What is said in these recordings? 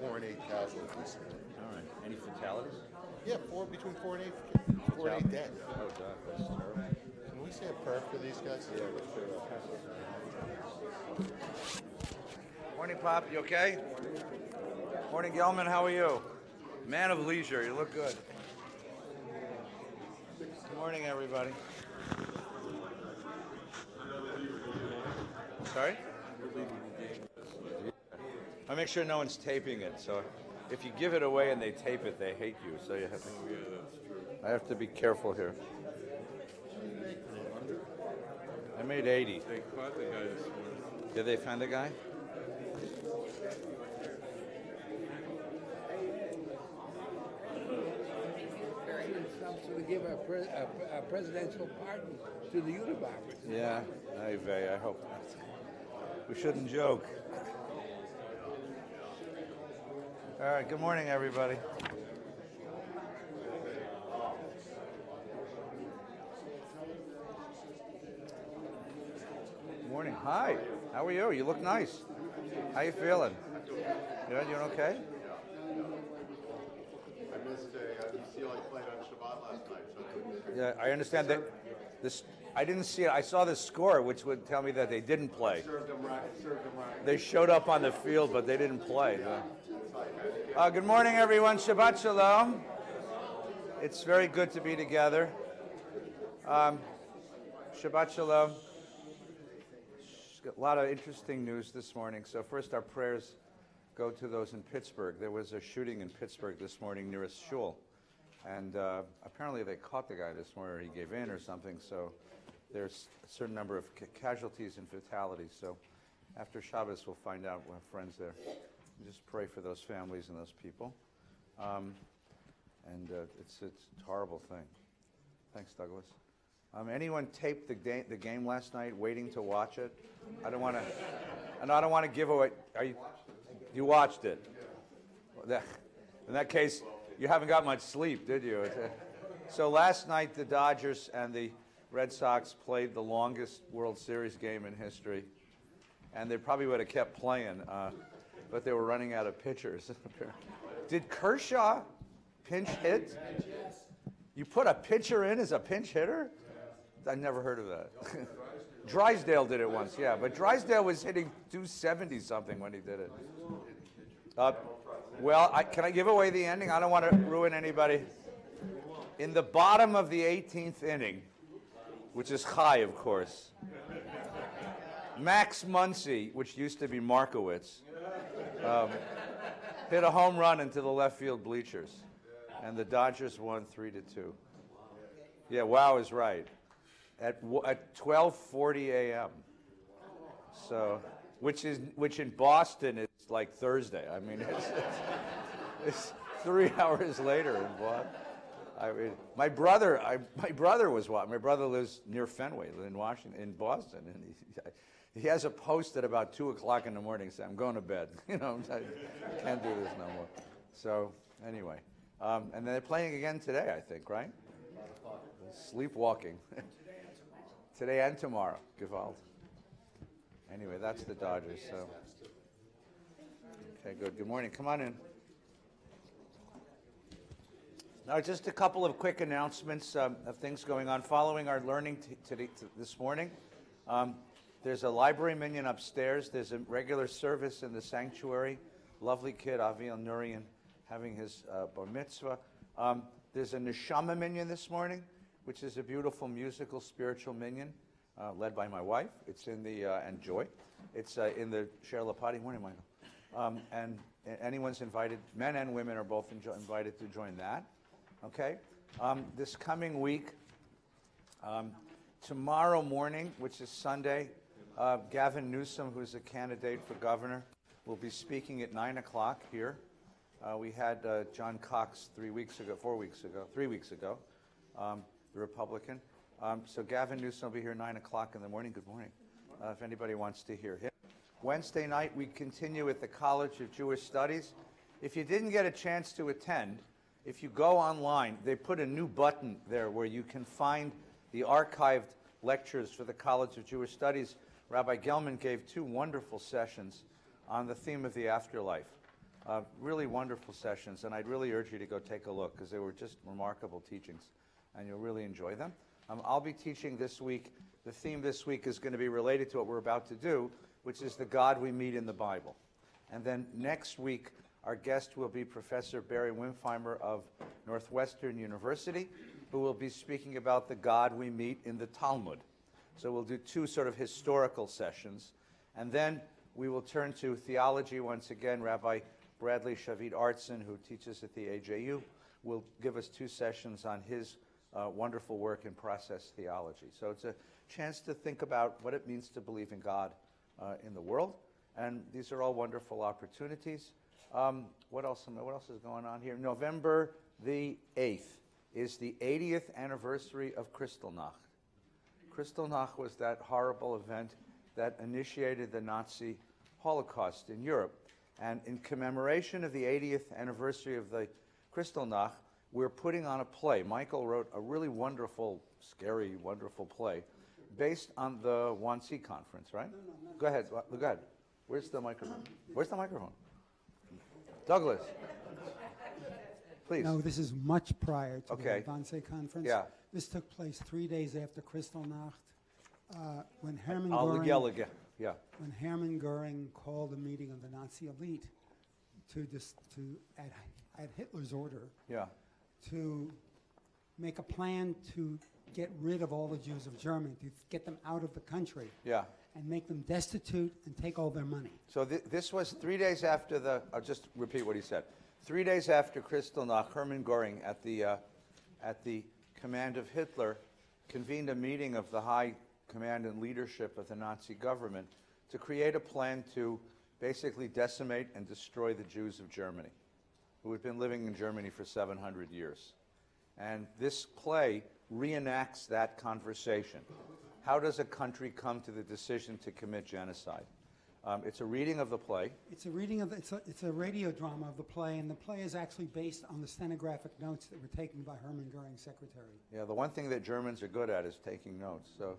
4 and 8 casualties. All right. Any fatalities? Yeah, between 4 and 8, 4 and 8 dead. Oh, God, that's terrible. Can we say a prayer for these guys? Yeah, we should. Morning, Pop. You okay? Morning, Gelman. How are you? Man of leisure. You look good. Good morning, everybody. Sorry? I make sure no one's taping it. So if you give it away and they tape it, they hate you. So you have to, I have to be careful here. I made 80. They caught the guy this morning. Did they find the guy? So to give a presidential pardon to the Unibombers. Yeah, I hope not. We shouldn't joke. All right, good morning, everybody. Good morning. Hi, how are you? You look nice. How you feeling? Yeah, you okay? I missed UCLA played on Shabbat last night, so I couldn't. Yeah, I understand that. This I didn't see it. I saw the score, which would tell me that they didn't play. Served them right. They showed up on the field, but they didn't play. Good morning, everyone. Shabbat Shalom. It's very good to be together. Shabbat Shalom. A lot of interesting news this morning. So first, our prayers go to those in Pittsburgh. There was a shooting in Pittsburgh this morning near a shul. And apparently they caught the guy this morning, or he gave in or something. So there's a certain number of casualties and fatalities. So after Shabbos, we'll find out. We'll have friends there. Just pray for those families and those people. It's a horrible thing. Thanks, Douglas. Anyone taped the game last night, waiting to watch it? I don't want to give away. You watched it? In that case, you haven't got much sleep, did you? So last night, the Dodgers and the Red Sox played the longest World Series game in history, and they probably would have kept playing, but they were running out of pitchers. Did Kershaw pinch hit? You put a pitcher in as a pinch hitter? I never heard of that. Drysdale did it once, yeah, but Drysdale was hitting 270 something when he did it. Can I give away the ending? I don't want to ruin anybody. In the bottom of the 18th inning, which is high, of course, Max Muncy, which used to be Markowitz, hit a home run into the left field bleachers, and the Dodgers won 3-2. Yeah, wow is right. At 12:40 a.m. So, which in Boston is like Thursday. I mean, it's 3 hours later in Boston. I mean, my brother was what? My brother lives near Fenway in Boston, and he has a post at about 2 o'clock in the morning saying, "I'm going to bed." You know, I can't do this no more. So anyway, and they're playing again today, I think, right? Sleepwalking. Today and tomorrow, Gewalt. Anyway, that's the Dodgers. So, okay, good. Good morning. Come on in. Now, just a couple of quick announcements of things going on. Following our learning this morning, there's a library minion upstairs. There's a regular service in the sanctuary. Lovely kid, Aviel Nurian, having his bar mitzvah. There's a neshama minion this morning, which is a beautiful musical spiritual minion led by my wife. It's in the and Joy. It's in the Sher Lapati. Morning, Michael. And anyone's invited. Men and women are both invited to join that. Okay. This coming week, tomorrow morning, which is Sunday, Gavin Newsom, who's a candidate for governor, will be speaking at 9 o'clock here. We had John Cox 3 weeks ago, the Republican. So Gavin Newsom will be here 9 o'clock in the morning. Good morning, if anybody wants to hear him. Wednesday night, we continue with the College of Jewish Studies. If you didn't get a chance to attend, if you go online, they put a new button there where you can find the archived lectures for the College of Jewish Studies. Rabbi Gelman gave 2 wonderful sessions on the theme of the afterlife. Really wonderful sessions, and I'd really urge you to go take a look because they were just remarkable teachings, and you'll really enjoy them. I'll be teaching this week. The theme this week is going to be related to what we're about to do, which is the God we meet in the Bible. And then next week, our guest will be Professor Barry Wimpheimer of Northwestern University, who will be speaking about the God we meet in the Talmud. So we'll do two sort of historical sessions. And then we will turn to theology once again. Rabbi Bradley Shavit Artson, who teaches at the AJU, will give us two sessions on his wonderful work in process theology. So it's a chance to think about what it means to believe in God in the world. And these are all wonderful opportunities. What else is going on here? November the 8th is the 80th anniversary of Kristallnacht. Kristallnacht was that horrible event that initiated the Nazi Holocaust in Europe. And in commemoration of the 80th anniversary of the Kristallnacht, we're putting on a play. Michael wrote a really wonderful, scary, wonderful play based on the Wannsee Conference, right? No. Go ahead. Go ahead. Where's the microphone? Where's the microphone? Douglas. Please. No, this is much prior to Okay. the Wannsee Conference. Yeah. This took place 3 days after Kristallnacht, when Hermann Goering called a meeting of the Nazi elite at Hitler's order, to make a plan to get rid of all the Jews of Germany, to get them out of the country, and make them destitute and take all their money. So this was 3 days after the. I'll just repeat what he said. 3 days after Kristallnacht, Hermann Goering, at the command of Hitler, convened a meeting of the high command and leadership of the Nazi government to create a plan to basically decimate and destroy the Jews of Germany, who had been living in Germany for 700 years. And this play reenacts that conversation. How does a country come to the decision to commit genocide? It's a reading of the play. It's a radio drama of the play, and the play is actually based on the stenographic notes that were taken by Hermann Goering's secretary. Yeah, the one thing that Germans are good at is taking notes. So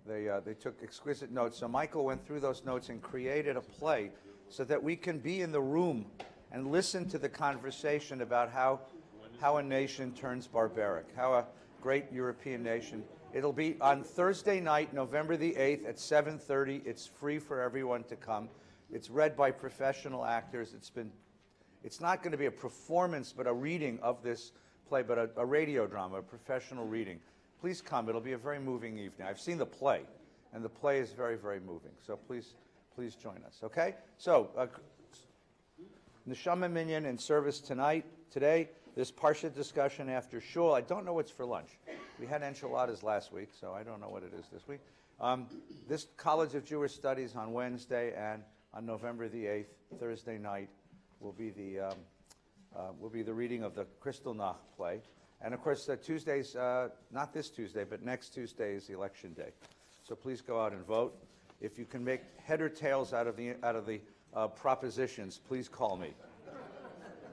they took exquisite notes. So Michael went through those notes and created a play so that we can be in the room and listen to the conversation about how a nation turns barbaric, how a great European nation. It'll be on Thursday night, November the 8th at 7:30. It's free for everyone to come. It's read by professional actors. It's not going to be a performance, but a reading of this play, but a radio drama, a professional reading. Please come. It'll be a very moving evening. I've seen the play, and the play is very, very moving. So please join us, okay? So, Neshama Minyan in service today. There's Parashat discussion after shul. I don't know what's for lunch. We had enchiladas last week, so I don't know what it is this week. This College of Jewish Studies on Wednesday, and on November the 8th, Thursday night, will be the reading of the Kristallnacht play. And of course, Tuesdays, not this Tuesday, but next Tuesday is Election Day. So please go out and vote. If you can make head or tails out of the propositions, please call me.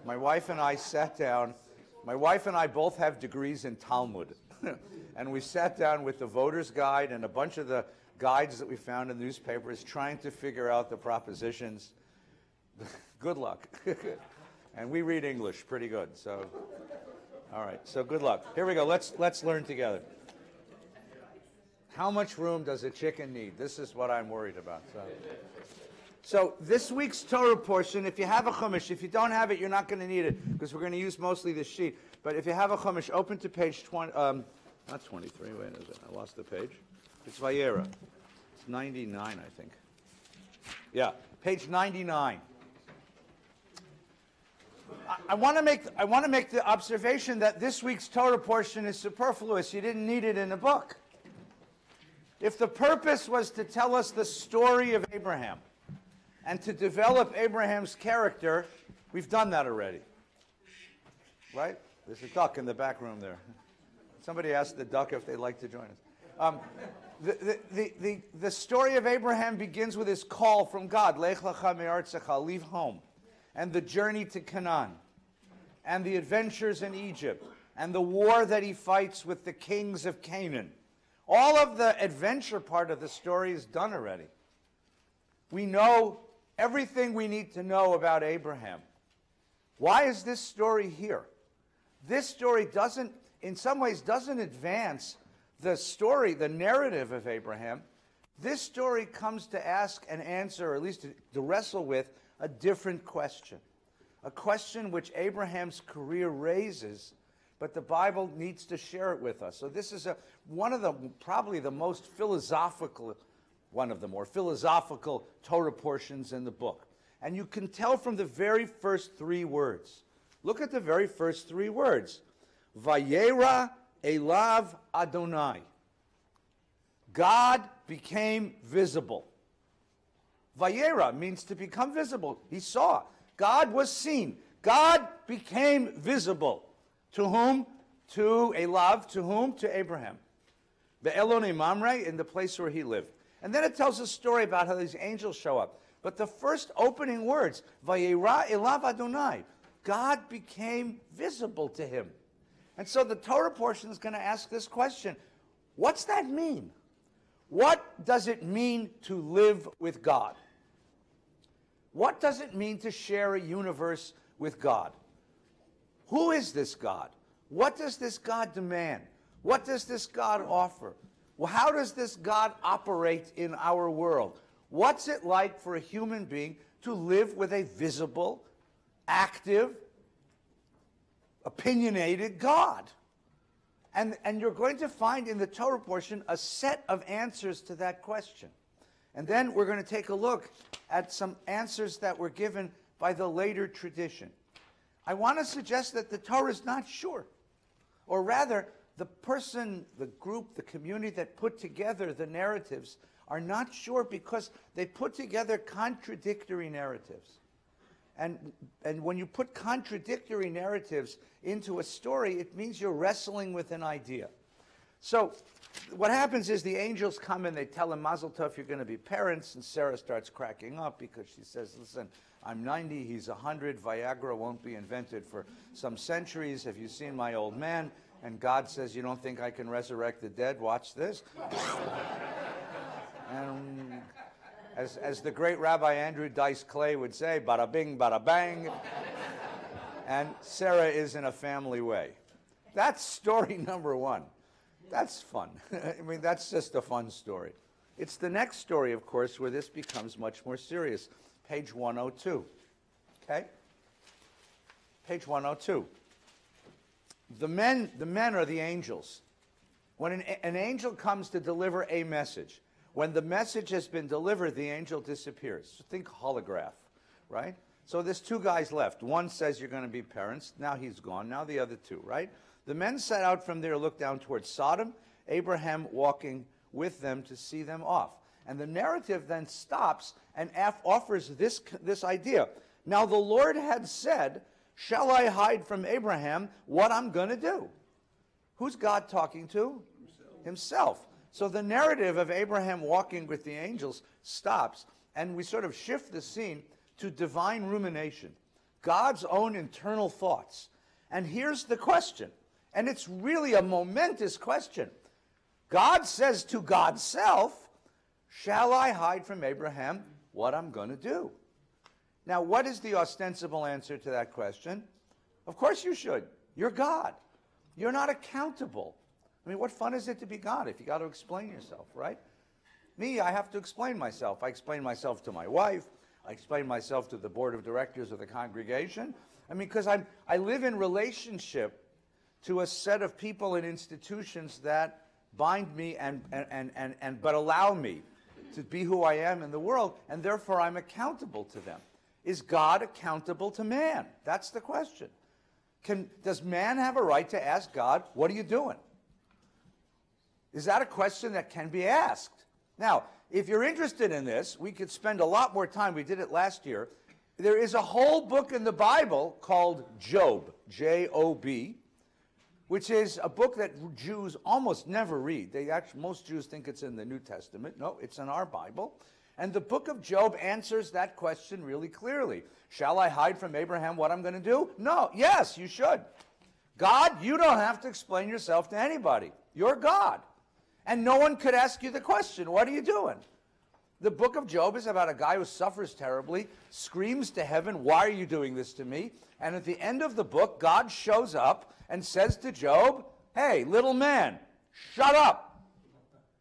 My wife and I sat down. My wife and I both have degrees in Talmud. And we sat down with the voter's guide and a bunch of the guides that we found in the newspapers trying to figure out the propositions. Good luck. And we read English pretty good. So, all right. So good luck. Here we go. Let's learn together. How much room does a chicken need? This is what I'm worried about. So this week's Torah portion, if you have a Chumash, if you don't have it, you're not going to need it because we're going to use mostly this sheet. But if you have a Chumash, open to page 20, not 23, wait a minute, I lost the page. It's Vayera. It's 99, I think. Yeah, page 99. I want to make the observation that this week's Torah portion is superfluous. You didn't need it in the book. If the purpose was to tell us the story of Abraham, and to develop Abraham's character, we've done that already. Right? There's a duck in the back room there. Somebody asked the duck if they'd like to join us. The story of Abraham begins with his call from God, Lech lecha me'artzecha, leave home, and the journey to Canaan, and the adventures in Egypt, and the war that he fights with the kings of Canaan. All of the adventure part of the story is done already. We know everything we need to know about Abraham. Why is this story here? This story doesn't, in some ways, doesn't advance the story, the narrative of Abraham. This story comes to ask and answer, or at least to wrestle with, a different question. A question which Abraham's career raises, but the Bible needs to share it with us. So this is one of the, probably the most philosophical, one of the more philosophical Torah portions in the book. And you can tell from the very first 3 words. Look at the very first 3 words. Vayera elav Adonai. God became visible. Vayera means to become visible. He saw. God was seen. God became visible. To whom? To Elav. To whom? To Abraham. Be'elone Mamre, in the place where he lived. And then it tells a story about how these angels show up. But the first opening words, Vayera elav Adonai, God became visible to him. And so the Torah portion is going to ask this question. What's that mean? What does it mean to live with God? What does it mean to share a universe with God? Who is this God? What does this God demand? What does this God offer? Well, how does this God operate in our world? What's it like for a human being to live with a visible, active, opinionated God? And you're going to find in the Torah portion a set of answers to that question. And then we're going to take a look at some answers that were given by the later tradition. I want to suggest that the Torah is not sure. Or rather, the person, the group, the community that put together the narratives are not sure because they put together contradictory narratives. And when you put contradictory narratives into a story, it means you're wrestling with an idea. So what happens is the angels come and they tell him, Mazel Tov, you're going to be parents. And Sarah starts cracking up because she says, listen, I'm 90, he's 100. Viagra won't be invented for some centuries. Have you seen my old man? And God says, you don't think I can resurrect the dead? Watch this. And as the great Rabbi Andrew Dice Clay would say, bada bing, bada bang. And Sarah is in a family way. That's story number 1. That's fun. I mean, that's just a fun story. It's the next story, of course, where this becomes much more serious. Page 102. Okay? Page 102. The men are the angels. When an angel comes to deliver a message, when the message has been delivered, the angel disappears. So think holograph, right? So there's 2 guys left. One says you're going to be parents. Now he's gone. Now the other 2, right? The men set out from there, looked down towards Sodom, Abraham walking with them to see them off. And the narrative then stops and offers this idea. Now the Lord had said, shall I hide from Abraham what I'm going to do? Who's God talking to? Himself. So the narrative of Abraham walking with the angels stops, and we sort of shift the scene to divine rumination, God's own internal thoughts. And here's the question, and it's really a momentous question. God says to God's self, shall I hide from Abraham what I'm going to do? Now, what is the ostensible answer to that question? Of course you should. You're God. You're not accountable. I mean, what fun is it to be God if you got to explain yourself, right? Me, I have to explain myself. I explain myself to my wife. I explain myself to the board of directors of the congregation. I mean, because I live in relationship to a set of people and institutions that bind me but allow me to be who I am in the world, and therefore I'm accountable to them. Is God accountable to man? That's the question. Does man have a right to ask God, what are you doing? Is that a question that can be asked? Now, if you're interested in this, we could spend a lot more time. We did it last year. There is a whole book in the Bible called Job, J-O-B, which is a book that Jews almost never read. Most Jews think it's in the New Testament. No, it's in our Bible. And the book of Job answers that question really clearly. Shall I hide from Abraham what I'm going to do? No. Yes, you should. God, you don't have to explain yourself to anybody. You're God. And no one could ask you the question, what are you doing? The book of Job is about a guy who suffers terribly, screams to heaven, why are you doing this to me? And at the end of the book, God shows up and says to Job, hey, little man, shut up.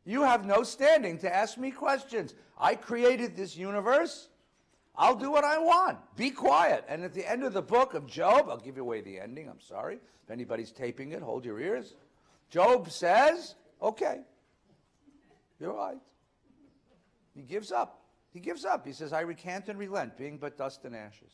You have no standing to ask me questions. I created this universe. I'll do what I want. Be quiet. And at the end of the book of Job, I'll give you away the ending, I'm sorry. If anybody's taping it, hold your ears. Job says, okay, you're right. He gives up. He gives up. He says, I recant and relent, being but dust and ashes.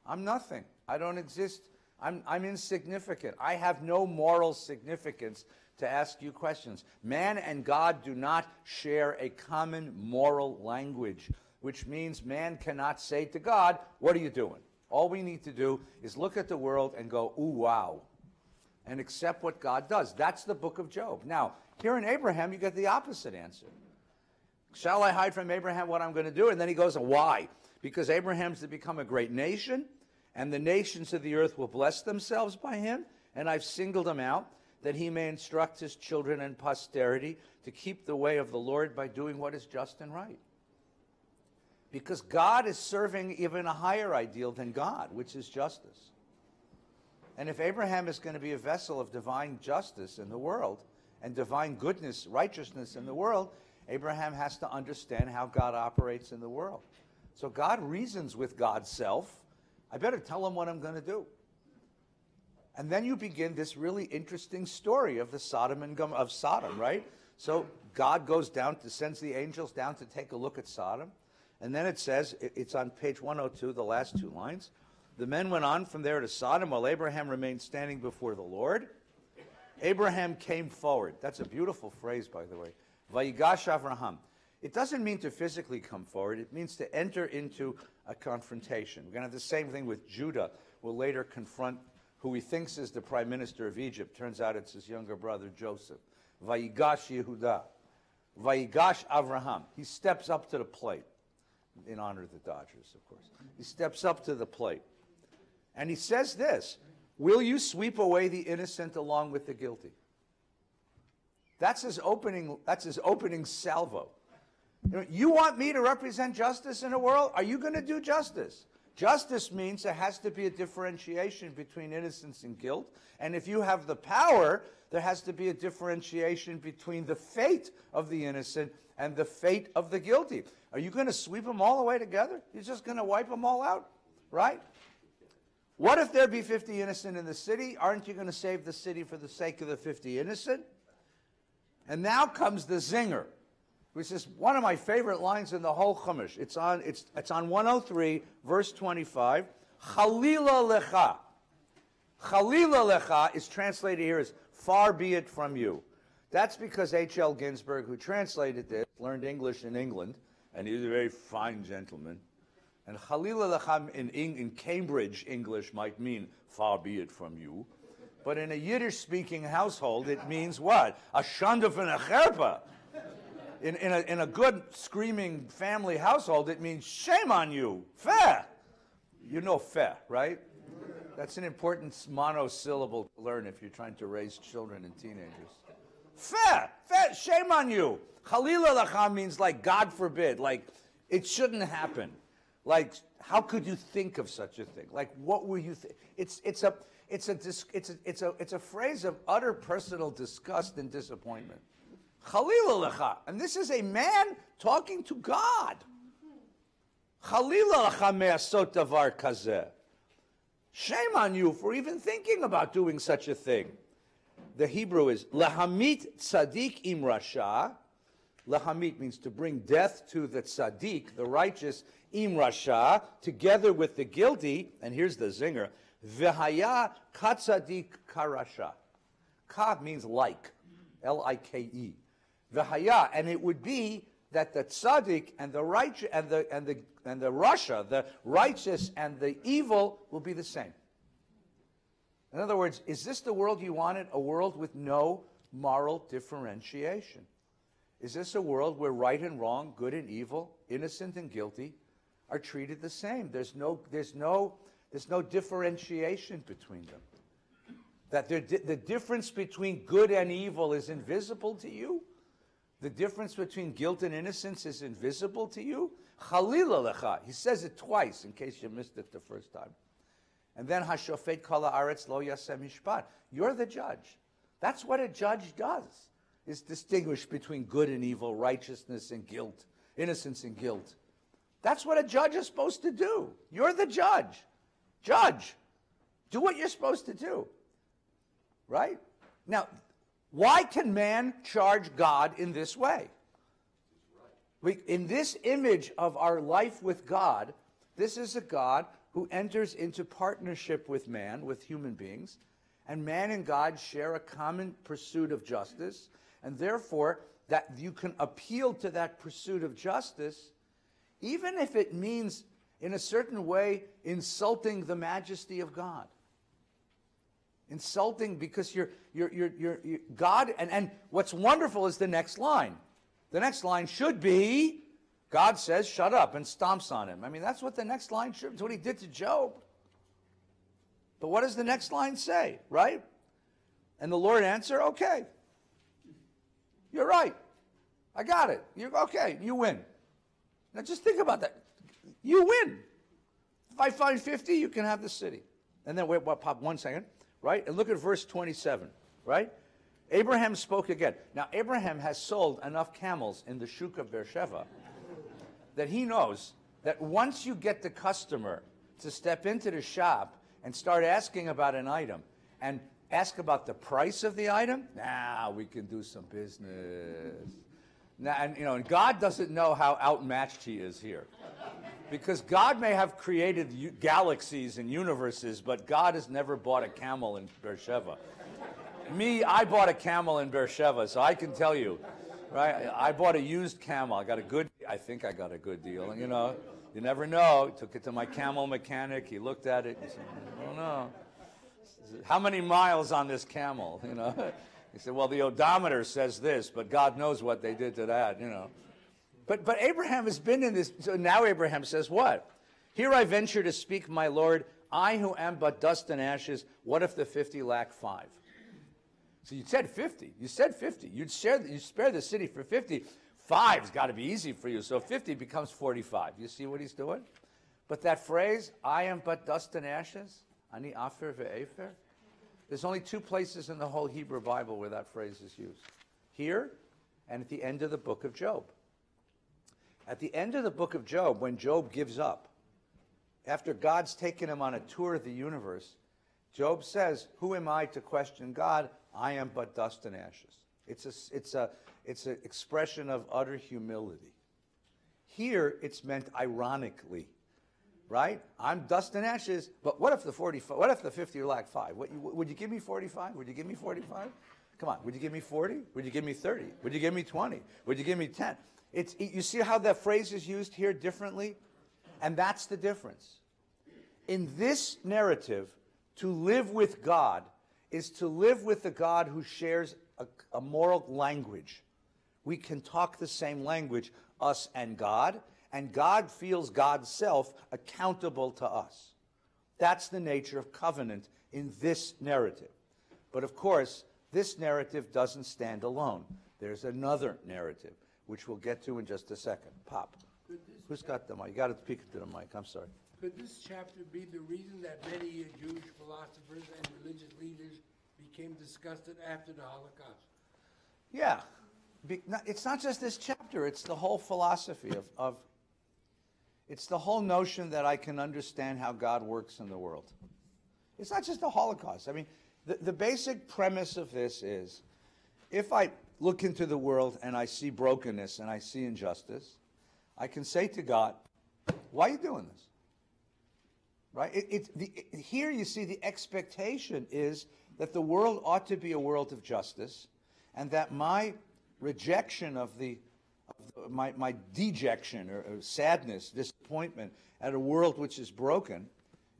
I'm nothing. I don't exist. I'm insignificant. I have no moral significance to ask you questions. Man and God do not share a common moral language, which means man cannot say to God, what are you doing? All we need to do is look at the world and go, ooh, wow, and accept what God does. That's the book of Job. Now, here in Abraham, you get the opposite answer. Shall I hide from Abraham what I'm going to do? And then he goes, why? Because Abraham's to become a great nation, and the nations of the earth will bless themselves by him, and I've singled him out, that he may instruct his children and posterity to keep the way of the Lord by doing what is just and right. Because God is serving even a higher ideal than God, which is justice. And if Abraham is going to be a vessel of divine justice in the world, and divine goodness, righteousness in the world, Abraham has to understand how God operates in the world. So God reasons with God's self. I better tell him what I'm going to do. And then you begin this really interesting story of the Sodom, right? So God goes down, sends the angels down to take a look at Sodom. And then it says, it's on page 102, the last two lines. The men went on from there to Sodom while Abraham remained standing before the Lord. Abraham came forward. That's a beautiful phrase, by the way. Vayigash Avraham. It doesn't mean to physically come forward. It means to enter into a confrontation. We're going to have the same thing with Judah. We'll later confront who he thinks is the prime minister of Egypt. Turns out it's his younger brother, Joseph. Vayigash Yehuda. Vayigash Avraham. He steps up to the plate. In honor of the Dodgers, of course. He steps up to the plate. And he says this, will you sweep away the innocent along with the guilty? That's his opening salvo. You want me to represent justice in the world? Are you going to do justice? Justice means there has to be a differentiation between innocence and guilt. And if you have the power, there has to be a differentiation between the fate of the innocent and the fate of the guilty. Are you going to sweep them all away together? You're just going to wipe them all out, right? What if there be 50 innocent in the city? Aren't you going to save the city for the sake of the 50 innocent? And now comes the zinger, which is one of my favorite lines in the whole Chumash. It's on 103, verse 25. Chalila lecha. Chalila lecha is translated here as far be it from you. That's because H.L. Ginsberg, who translated this, learned English in England, and he was a very fine gentleman. And Chalila lecha in Cambridge English might mean far be it from you. But in a Yiddish-speaking household, it means what? A shanduf and a cherpa. In a good screaming family household, it means shame on you. Feh. You know feh, right? That's an important monosyllable to learn if you're trying to raise children and teenagers. Feh. Feh. Shame on you. Chalila lecha means like God forbid. Like it shouldn't happen. Like how could you think of such a thing? Like what were you? It's a phrase of utter personal disgust and disappointment. Chalila lecha. And this is a man talking to God. Chalila lecha me'asot davar kazeh. Shame on you for even thinking about doing such a thing. The Hebrew is lahamit tzaddik im rasha. Lahamit means to bring death to the tzaddik, the righteous, im rasha, together with the guilty. And here's the zinger. V'haya katzadik karasha. Ka means like, L-I-K-E. V'haya, and it would be that the tzaddik and the righteous and the rasha, the righteous and the evil, will be the same. In other words, is this the world you wanted? A world with no moral differentiation? Is this a world where right and wrong, good and evil, innocent and guilty, are treated the same? There's no differentiation between them. That the difference between good and evil is invisible to you? the difference between guilt and innocence is invisible to you? Chalila lecha. He says it twice, in case you missed it the first time. And then hashofet kol haaretz lo yaseh mishpat. You're the judge. That's what a judge does, is distinguish between good and evil, righteousness and guilt, innocence and guilt. That's what a judge is supposed to do. You're the judge. Judge. Do what you're supposed to do. Right? Now, why can man charge God in this way? In this image of our life with God, this is a God who enters into partnership with man, with human beings, and man and God share a common pursuit of justice, and therefore that you can appeal to that pursuit of justice, even if it means, in a certain way, insulting the majesty of God. Insulting because you're God, and what's wonderful is the next line. The next line should be, God says, shut up, and stomps on him. I mean, that's what the next line should be. That's what he did to Job. But what does the next line say, right? And the Lord answered, okay. You're right. I got it. You're okay. You win. Now just think about that. You win. If I find 50, you can have the city. And then wait, pop 1 second, right? And look at verse 27, right? Abraham spoke again. Now Abraham has sold enough camels in the shuk of Beersheba that he knows that once you get the customer to step into the shop and start asking about an item and ask about the price of the item, now we can do some business. Now, and God doesn't know how outmatched he is here. Because God may have created galaxies and universes, but God has never bought a camel in Beersheba. Me, I bought a camel in Beersheba, so I can tell you, right? I bought a used camel. I think I got a good deal. You never know. Took it to my camel mechanic. He looked at it and said, I don't know. How many miles on this camel? He said, well, the odometer says this, but God knows what they did to that, But Abraham has been in this. So now Abraham says what? Here I venture to speak, my Lord, I who am but dust and ashes. What if the 50 lack 5? So you said 50. You said 50. You spare the city for 50. 5's got to be easy for you. So 50 becomes 45. You see what he's doing? But that phrase, I am but dust and ashes, ani afer ve'efer, there's only 2 places in the whole Hebrew Bible where that phrase is used. Here and at the end of the book of Job. At the end of the book of Job, when Job gives up, after God's taken him on a tour of the universe, Job says, who am I to question God? I am but dust and ashes. It's an expression of utter humility. Here, it's meant ironically, right? I'm dust and ashes, but what if the 50 lack 5? Would you give me 45? Would you give me 45? Come on, would you give me 40? Would you give me 30? Would you give me 20? Would you give me 10? You see how that phrase is used here differently? And that's the difference. In this narrative, to live with God is to live with the God who shares a moral language. We can talk the same language, us and God feels God's self accountable to us. That's the nature of covenant in this narrative. But of course, this narrative doesn't stand alone. There's another narrative, which we'll get to in just a second. Pop. Who's got the mic? You got to speak to the mic. I'm sorry. Could this chapter be the reason that many Jewish philosophers and religious leaders became disgusted after the Holocaust? Yeah. It's not just this chapter. It's the whole philosophy of it's the whole notion that I can understand how God works in the world. It's not just the Holocaust. I mean, the basic premise of this is, if I look into the world and I see brokenness and I see injustice, I can say to God, why are you doing this? Right? Here you see the expectation is that the world ought to be a world of justice, and that my rejection of my dejection or sadness, disappointment at a world which is broken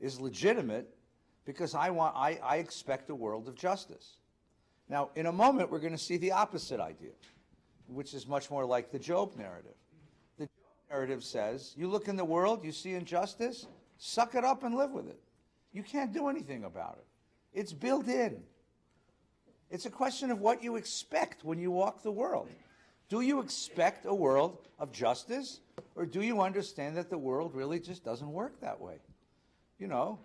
is legitimate, because I expect a world of justice. Now, in a moment, we're going to see the opposite idea, which is much more like the Job narrative. The Job narrative says, you look in the world, you see injustice, suck it up and live with it. You can't do anything about it. It's built in. It's a question of what you expect when you walk the world. Do you expect a world of justice, or do you understand that the world really just doesn't work that way? You know,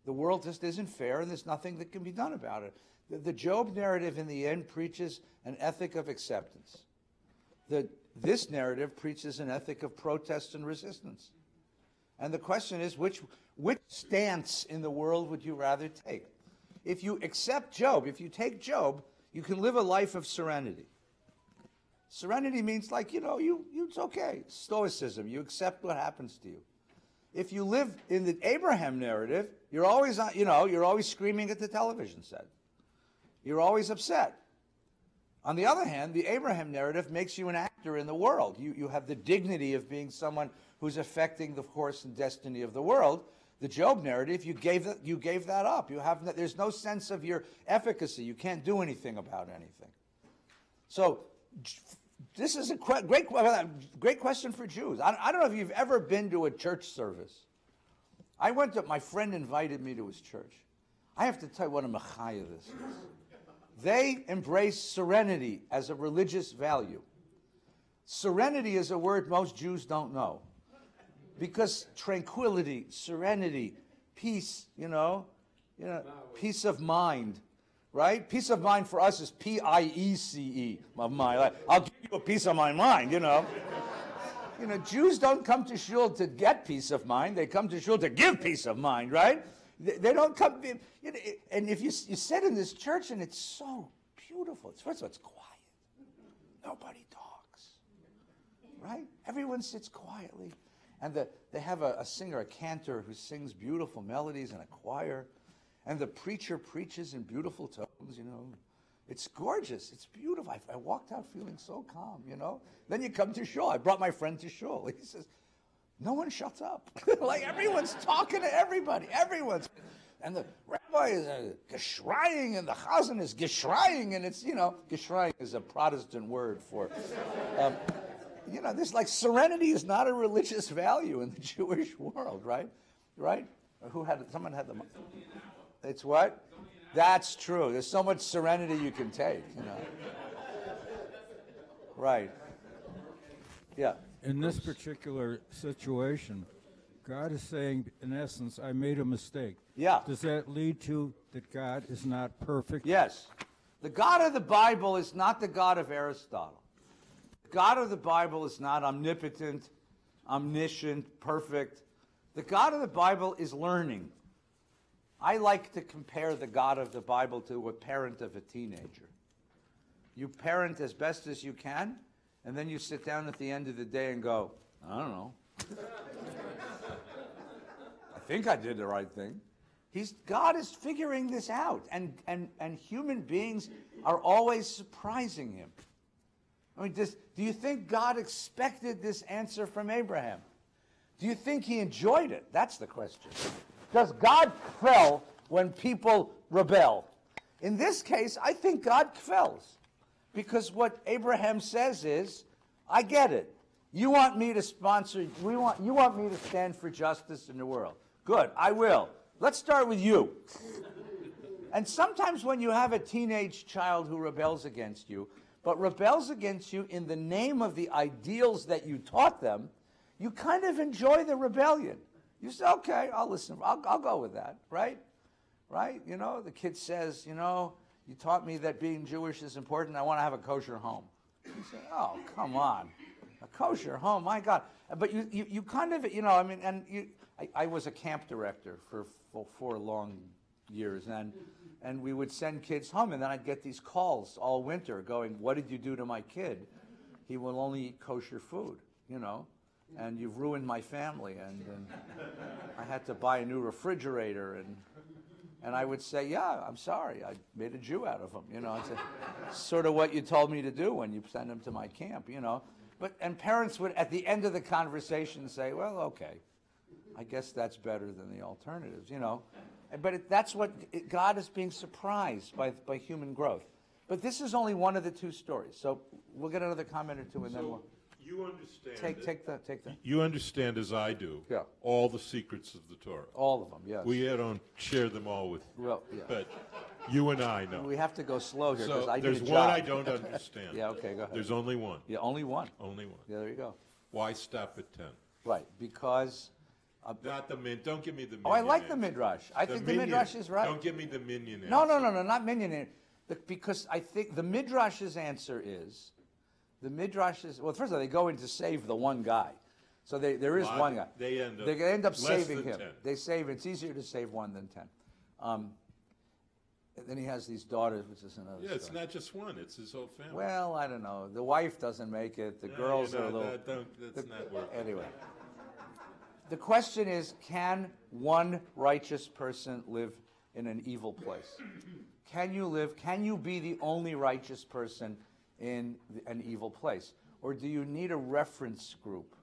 the world just isn't fair, and there's nothing that can be done about it. The Job narrative, in the end, preaches an ethic of acceptance. This narrative preaches an ethic of protest and resistance. And the question is, which stance in the world would you rather take? If you accept Job, if you take Job, you can live a life of serenity. Serenity means, like, you know, it's okay. Stoicism. You accept what happens to you. If you live in the Abraham narrative, you're always, you're always screaming at the television set. You're always upset. On the other hand, the Abraham narrative makes you an actor in the world. You have the dignity of being someone who's affecting the course and destiny of the world. The Job narrative, you gave that up. There's no sense of your efficacy. You can't do anything about anything. So this is a great question for Jews. I don't know if you've ever been to a church service. My friend invited me to his church. I have to tell you what a machaya this is. They embrace serenity as a religious value. Serenity is a word most Jews don't know. Because tranquility, serenity, peace, peace of mind, right? Peace of mind for us is P-I-E-C-E, of mind. I'll give you a piece of my mind, Jews don't come to shul to get peace of mind. They come to shul to give peace of mind, right? They don't come, and if you sit in this church and it's so beautiful. First of all, it's quiet. Nobody talks, right? Everyone sits quietly. And they have a singer, a cantor, who sings beautiful melodies and a choir. And the preacher preaches in beautiful tones, It's gorgeous. It's beautiful. I walked out feeling so calm, Then you come to shul. I brought my friend to shul. He says, no one shuts up. Like, everyone's talking to everybody. Everyone's. And the rabbi is geschraying, and the chazan is geschraying, and it's, geschraying is a Protestant word for, this, like, serenity is not a religious value in the Jewish world, right? Right? Someone had the. It's what? That's true. There's so much serenity you can take, Right. Yeah. In this particular situation, God is saying, in essence, I made a mistake. Yeah. Does that lead to that God is not perfect? Yes. The God of the Bible is not the God of Aristotle. The God of the Bible is not omnipotent, omniscient, perfect. The God of the Bible is learning. I like to compare the God of the Bible to a parent of a teenager. You parent as best as you can, and then you sit down at the end of the day and go, I don't know. I think I did the right thing. God is figuring this out, and human beings are always surprising him. I mean, do you think God expected this answer from Abraham? Do you think he enjoyed it? That's the question. Does God quell when people rebel? In this case, I think God quells. Because what Abraham says is, I get it. You want me to you want me to stand for justice in the world. Good, I will. Let's start with you. And sometimes when you have a teenage child who rebels against you, but rebels against you in the name of the ideals that you taught them, you kind of enjoy the rebellion. You say, okay, I'll listen. I'll go with that, right? Right? The kid says, you taught me that being Jewish is important. I want to have a kosher home. You say, oh, come on. A kosher home, my God. But you kind of, I was a camp director for 4 long years, and we would send kids home, and then I'd get these calls all winter going, what did you do to my kid? He will only eat kosher food, and you've ruined my family, and I had to buy a new refrigerator, and I would say, yeah, I'm sorry, I made a Jew out of him, It's sort of what you told me to do when you send him to my camp, And parents would, at the end of the conversation, say, well, okay, I guess that's better than the alternatives, But that's what, God is being surprised by human growth. But this is only one of the 2 stories. So we'll get another comment or two, and then we'll... You understand. Take that. You understand, as I do, all the secrets of the Torah. All of them, yes. We don't share them all with you. Well, yeah. But You and I know. We have to go slow here because So I need a there's job. one I don't understand. Yeah, okay, go ahead. There's only one. Yeah, only one. Only one. Yeah, there you go. Why stop at 10? Right, because... Not the min. Don't give me the minion. Oh, I like the answer. Midrash. I think the minion. Midrash is right. Don't give me the minion answer. No, not minion. Because I think the Midrash's answer is, well, first of all, they go in to save the one guy. So there is one guy. They end up They saving than him. 10. They save, it's easier to save one than 10. And then he has these daughters, which is another Yeah, it's story. not just one. It's his whole family. Well, I don't know. The wife doesn't make it. The No, girls are a little... That's not working. Anyway. The question is, can one righteous person live in an evil place? Can you be the only righteous person in an evil place? Or do you need a reference group?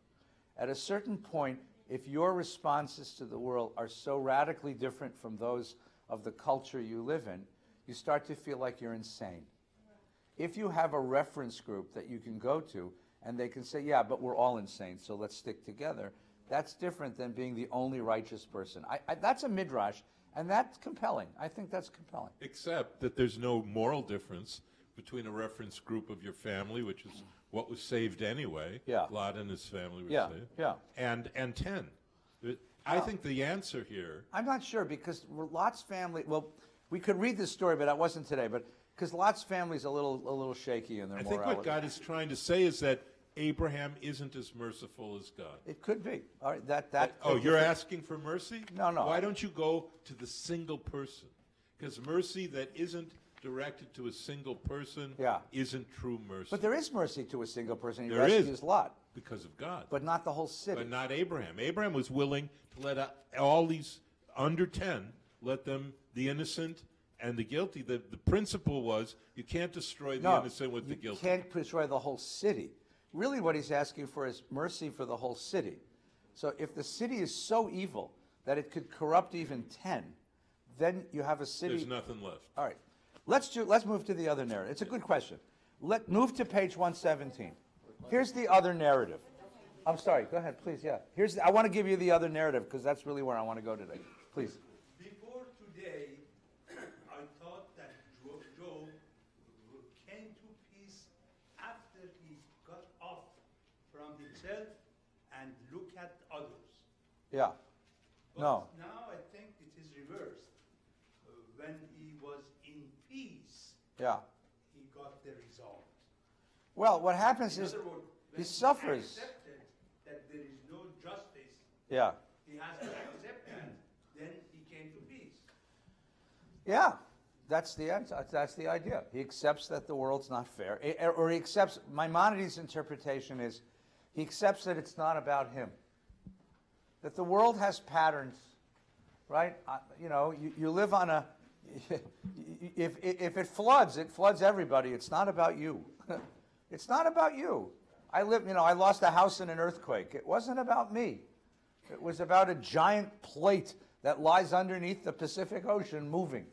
At a certain point, if your responses to the world are so radically different from those of the culture you live in, you start to feel like you're insane. If you have a reference group that you can go to, and they can say, yeah, but we're all insane, so let's stick together, that's different than being the only righteous person. That's a midrash, and that's compelling. I think that's compelling. Except that there's no moral difference between a reference group of your family, which is what was saved anyway. Yeah. Lot and his family were saved. Yeah. And 10. I think the answer here. I'm not sure because Lot's family. Well, we could read this story, but that wasn't today. But because Lot's family's a little shaky in their I morality. think what God is trying to say is that Abraham isn't as merciful as God. It could be. All right, that. Oh, you're asking for mercy? No. Why don't you go to the single person? Because mercy that isn't directed to a single person isn't true mercy. But there is mercy to a single person. He There rescues is. Lot. Because of God. But not the whole city. But not Abraham. Abraham was willing to let all these under 10, let them, the innocent and the guilty. The principle was you can't destroy the innocent with the guilty. You can't destroy the whole city. Really what he's asking for is mercy for the whole city. So if the city is so evil that it could corrupt even 10, then you have a city... There's nothing left. All right. Let's move to the other narrative. It's a good question. Move to page 117. Here's the other narrative. I'm sorry. Go ahead, please. Yeah. I want to give you the other narrative because that's really where I want to go today. Please. Before today, I thought that Job came to peace after he got off from himself and look at others. Yeah. But No. now I think it is reversed. When he was in peace, Yeah. he got the result. Well, what happens In is other words, he when suffers. accepted that there is no justice, Yeah. he has to accept that, then he came to peace. Yeah. That's the answer. That's the idea. He accepts that the world's not fair. Or he accepts, Maimonides' interpretation is, he accepts that it's not about him. That the world has patterns, right? You live on a, if it floods everybody. It's not about you. It's not about you. I lost a house in an earthquake. It wasn't about me. It was about a giant plate that lies underneath the Pacific Ocean moving.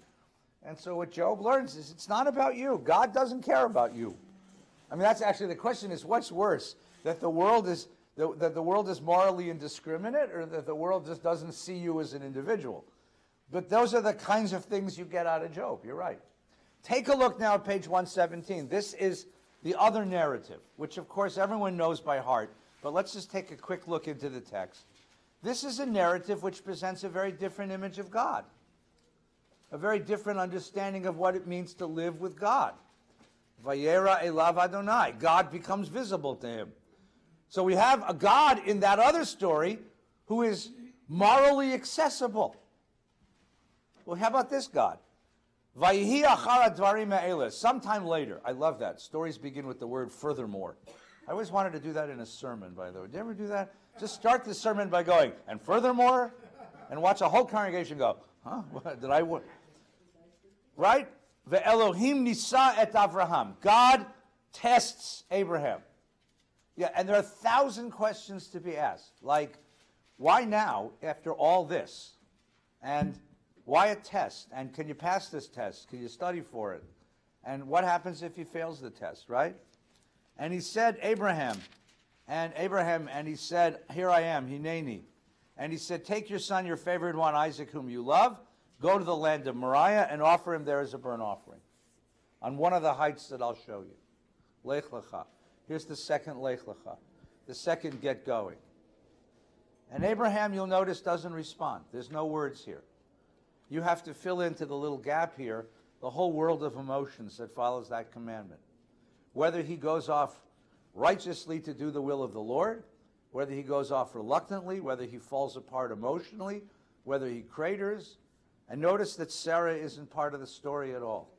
And so what Job learns is it's not about you. God doesn't care about you. I mean, that's actually the question is what's worse? That the world is morally indiscriminate or that the world just doesn't see you as an individual? But those are the kinds of things you get out of Job. You're right. Take a look now at page 117. This is the other narrative, which of course everyone knows by heart, but let's just take a quick look into the text. This is a narrative which presents a very different image of God, a very different understanding of what it means to live with God. Vayera elav Adonai. God becomes visible to him. So we have a God in that other story who is morally accessible. Well, how about this God? Vayihi achar advarim ha'eleh. Sometime later. I love that. Stories begin with the word furthermore. I always wanted to do that in a sermon, by the way. Did you ever do that? Just start the sermon by going, and furthermore, and watch a whole congregation go, huh? Did I... Right? Ve'elohim nisa et Avraham. God tests Abraham. Yeah, and there are 1,000 questions to be asked. Like, why now, after all this? And why a test? And can you pass this test? Can you study for it? And what happens if he fails the test, right? And he said, Abraham, and he said, here I am, Hineni. And he said, take your son, your favorite one, Isaac, whom you love, Go to the land of Moriah and offer him there as a burnt offering on one of the heights that I'll show you. Lech lecha. Here's the second lech lecha. The second get going. And Abraham, you'll notice, doesn't respond. There's no words here. You have to fill into the little gap here the whole world of emotions that follows that commandment. Whether he goes off righteously to do the will of the Lord, whether he goes off reluctantly, whether he falls apart emotionally, whether he craters. And notice that Sarah isn't part of the story at all.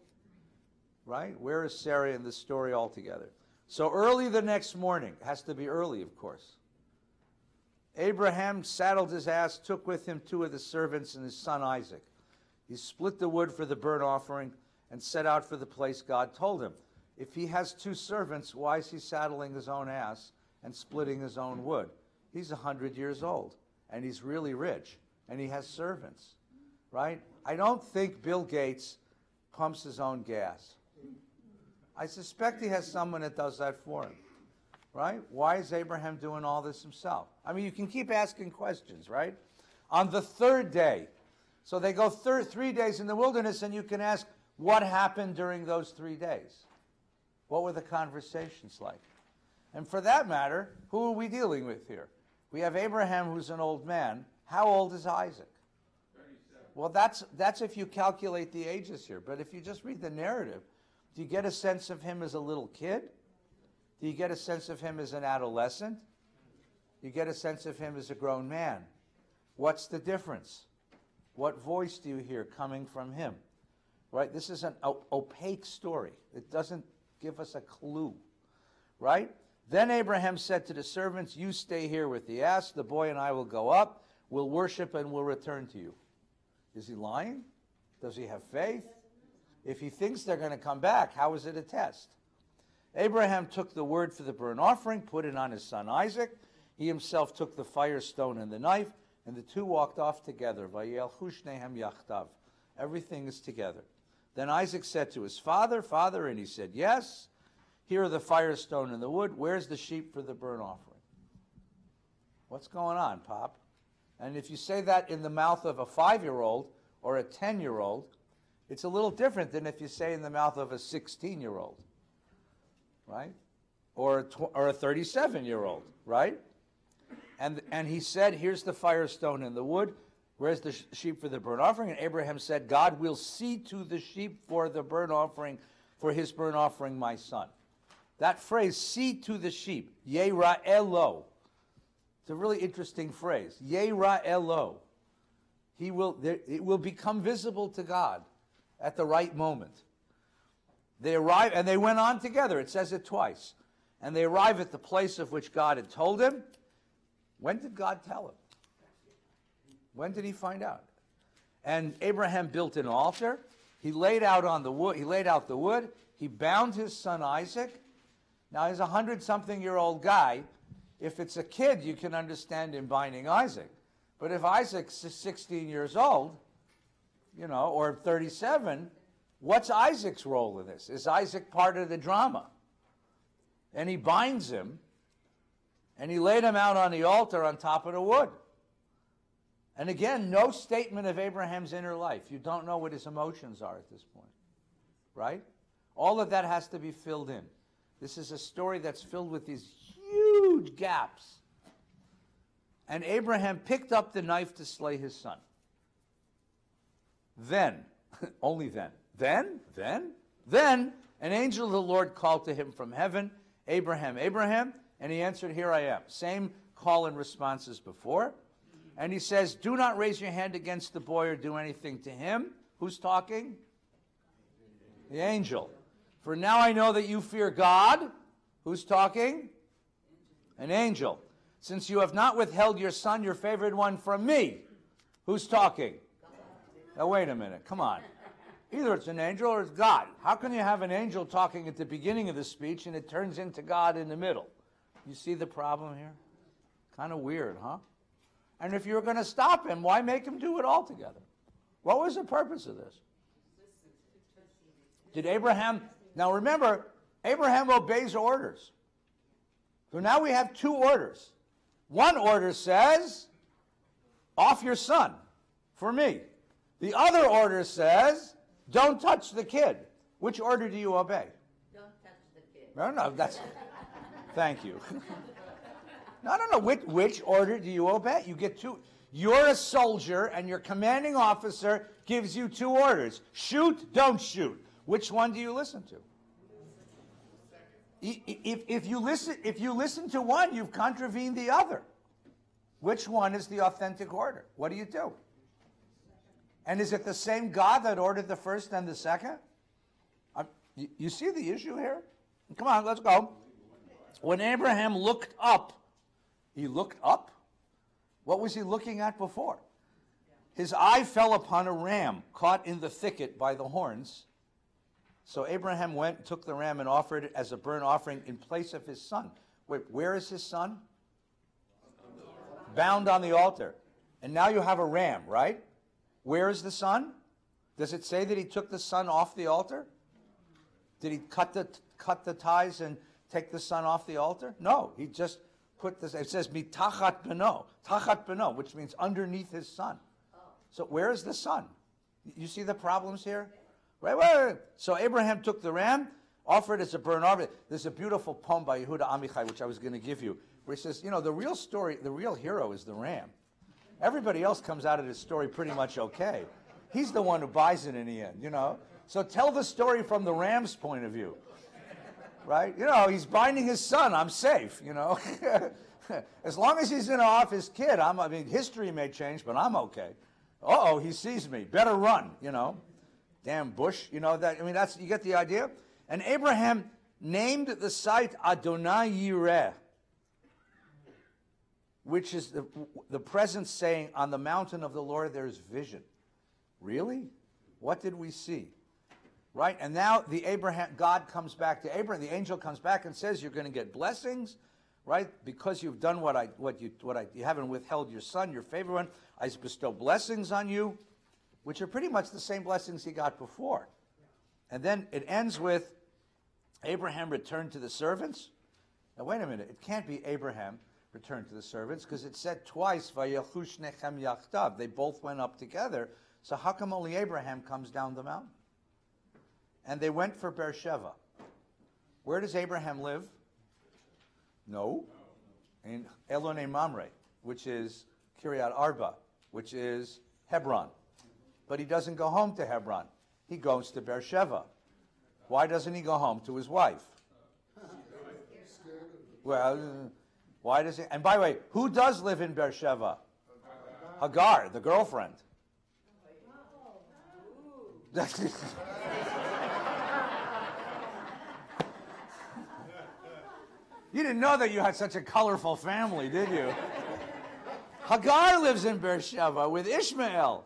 Right? Where is Sarah in the story altogether? So early the next morning, has to be early, of course, Abraham saddled his ass, took with him 2 of the servants and his son Isaac. He split the wood for the burnt offering and set out for the place God told him. If he has 2 servants, why is he saddling his own ass and splitting his own wood? He's 100 years old, and he's really rich, and he has servants, right? I don't think Bill Gates pumps his own gas. I suspect he has someone that does that for him, right? Why is Abraham doing all this himself? I mean, you can keep asking questions, right? On the 3rd day, so they go 3 days in the wilderness, and you can ask, what happened during those 3 days? What were the conversations like? And for that matter, who are we dealing with here? We have Abraham, who's an old man. How old is Isaac? 37. Well, that's if you calculate the ages here. But if you just read the narrative, do you get a sense of him as a little kid? Do you get a sense of him as an adolescent? Do you get a sense of him as a grown man? What's the difference? What voice do you hear coming from him? Right? This is an opaque story. It doesn't give us a clue. Right? Then Abraham said to the servants, you stay here with the ass. The boy and I will go up. We'll worship and we'll return to you. Is he lying? Does he have faith? If he thinks they're going to come back, how is it a test? Abraham took the wood for the burnt offering, put it on his son Isaac. He himself took the fire stone and the knife, and the 2 walked off together. Vayelchu shnehem yachdav. Everything is together. Then Isaac said to his father, Father, and he said, yes. Here are the fire stone and the wood. Where's the sheep for the burnt offering? What's going on, Pop? And if you say that in the mouth of a 5-year-old or a 10-year-old, it's a little different than if you say in the mouth of a 16-year-old, right? Or a 37-year-old, right? And he said, here's the fire stone and the wood. Where's the sheep for the burnt offering? And Abraham said, God will see to the sheep for the burnt offering, for his burnt offering, my son. That phrase, see to the sheep, Yera'elo. It's a really interesting phrase, Yera'elo. It will become visible to God at the right moment. They arrive, and they went on together. It says it twice. And they arrive at the place of which God had told him. When did God tell him? When did he find out? And Abraham built an altar. He laid out the wood. He bound his son Isaac. Now he's a 100-something-year-old guy. If it's a kid, you can understand him binding Isaac. But if Isaac's 16 years old, or 37, what's Isaac's role in this? Is Isaac part of the drama? And he binds him, and he laid him out on the altar on top of the wood. And again, no statement of Abraham's inner life. You don't know what his emotions are at this point, right? All of that has to be filled in. This is a story that's filled with these huge gaps. And Abraham picked up the knife to slay his son. Then, only then, then, an angel of the Lord called to him from heaven, Abraham, Abraham, and he answered, here I am. Same call and response as before. And he says, do not raise your hand against the boy or do anything to him. Who's talking? The angel. For now I know that you fear God. Who's talking? An angel. Since you have not withheld your son, your favorite one, from me. Who's talking? Now wait a minute, come on. Either it's an angel or it's God. How can you have an angel talking at the beginning of the speech and it turns into God in the middle? You see the problem here? Kind of weird, huh? And if you're going to stop him, why make him do it all together? What was the purpose of this? Did Abraham... Now remember, Abraham obeys orders. So now we have 2 orders. One order says, off your son for me. The other order says, don't touch the kid. Which order do you obey? Don't touch the kid. No, that's... Thank you. No. Which order do you obey? You get two. You're a soldier, and your commanding officer gives you two orders. Shoot, don't shoot. Which one do you listen to? If you listen to one, you've contravened the other. Which one is the authentic order? What do you do? And is it the same God that ordered the first and the second? You see the issue here? Come on, let's go. When Abraham looked up, he looked up. What was he looking at before? His eye fell upon a ram caught in the thicket by the horns. So Abraham went and took the ram and offered it as a burnt offering in place of his son. Wait, where is his son? Bound on the altar. And now you have a ram, right? Where is the son? Does it say that he took the son off the altar? Did he cut the ties and take the son off the altar? No, he just put this. It says mitachat beno, which means underneath his son. So where is the son? You see the problems here? Right. So Abraham took the ram, offered as a burnt offering. There's a beautiful poem by Yehuda Amichai, which I was going to give you, where he says, the real story, the real hero is the ram. Everybody else comes out of this story pretty much okay. He's the one who buys it in the end, So tell the story from the ram's point of view, right? He's binding his son. I'm safe, As long as he's going to off his kid, history may change, but I'm okay. Uh-oh, he sees me. Better run, Damn bush, that's, you get the idea? And Abraham named the site Adonai Yireh, which is the present saying, on the mountain of the Lord there's vision. Really? What did we see? Right? And now God comes back to Abraham, the angel comes back and says, you're going to get blessings, right? Because you've done you haven't withheld your son, your favorite one, I bestow blessings on you, which are pretty much the same blessings he got before. And then it ends with Abraham returned to the servants. Now wait a minute, it can't be Abraham returned to the servants, because it said twice, Vayechu shnechem yachdav. They both went up together. So how come only Abraham comes down the mountain? And they went for Beersheba. Where does Abraham live? No. In Elonei Mamre, which is Kiryat Arba, which is Hebron. But he doesn't go home to Hebron. He goes to Beersheba. Why doesn't he go home to his wife? Well, why does he? And by the way, who does live in Beersheba? Hagar, the girlfriend. You didn't know that you had such a colorful family, did you? Hagar lives in Beersheba with Ishmael.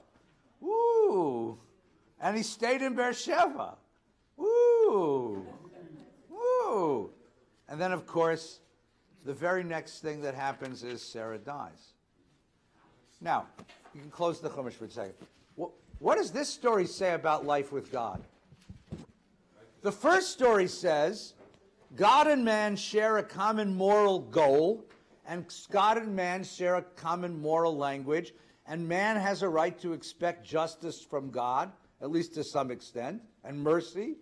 Woo! And he stayed in Beersheba. Woo! Woo! And then, of course, the very next thing that happens is Sarah dies. Now, you can close the Chumash for a second. What does this story say about life with God? The first story says God and man share a common moral goal, and God and man share a common moral language, and man has a right to expect justice from God, at least to some extent, and mercy,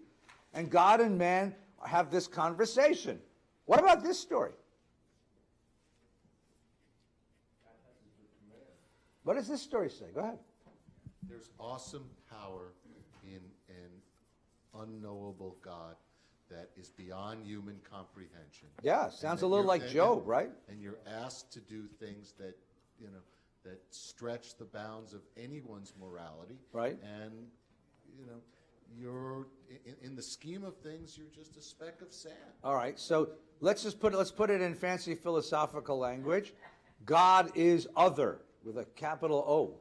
and God and man have this conversation. What about this story? What does this story say? Go ahead. There's awesome power in an unknowable God that is beyond human comprehension. Yeah, sounds a little like Job, right? And you're asked to do things that, that stretch the bounds of anyone's morality. Right. And, you're, in the scheme of things, you're just a speck of sand. All right, so let's put it in fancy philosophical language. God is other, with a capital O.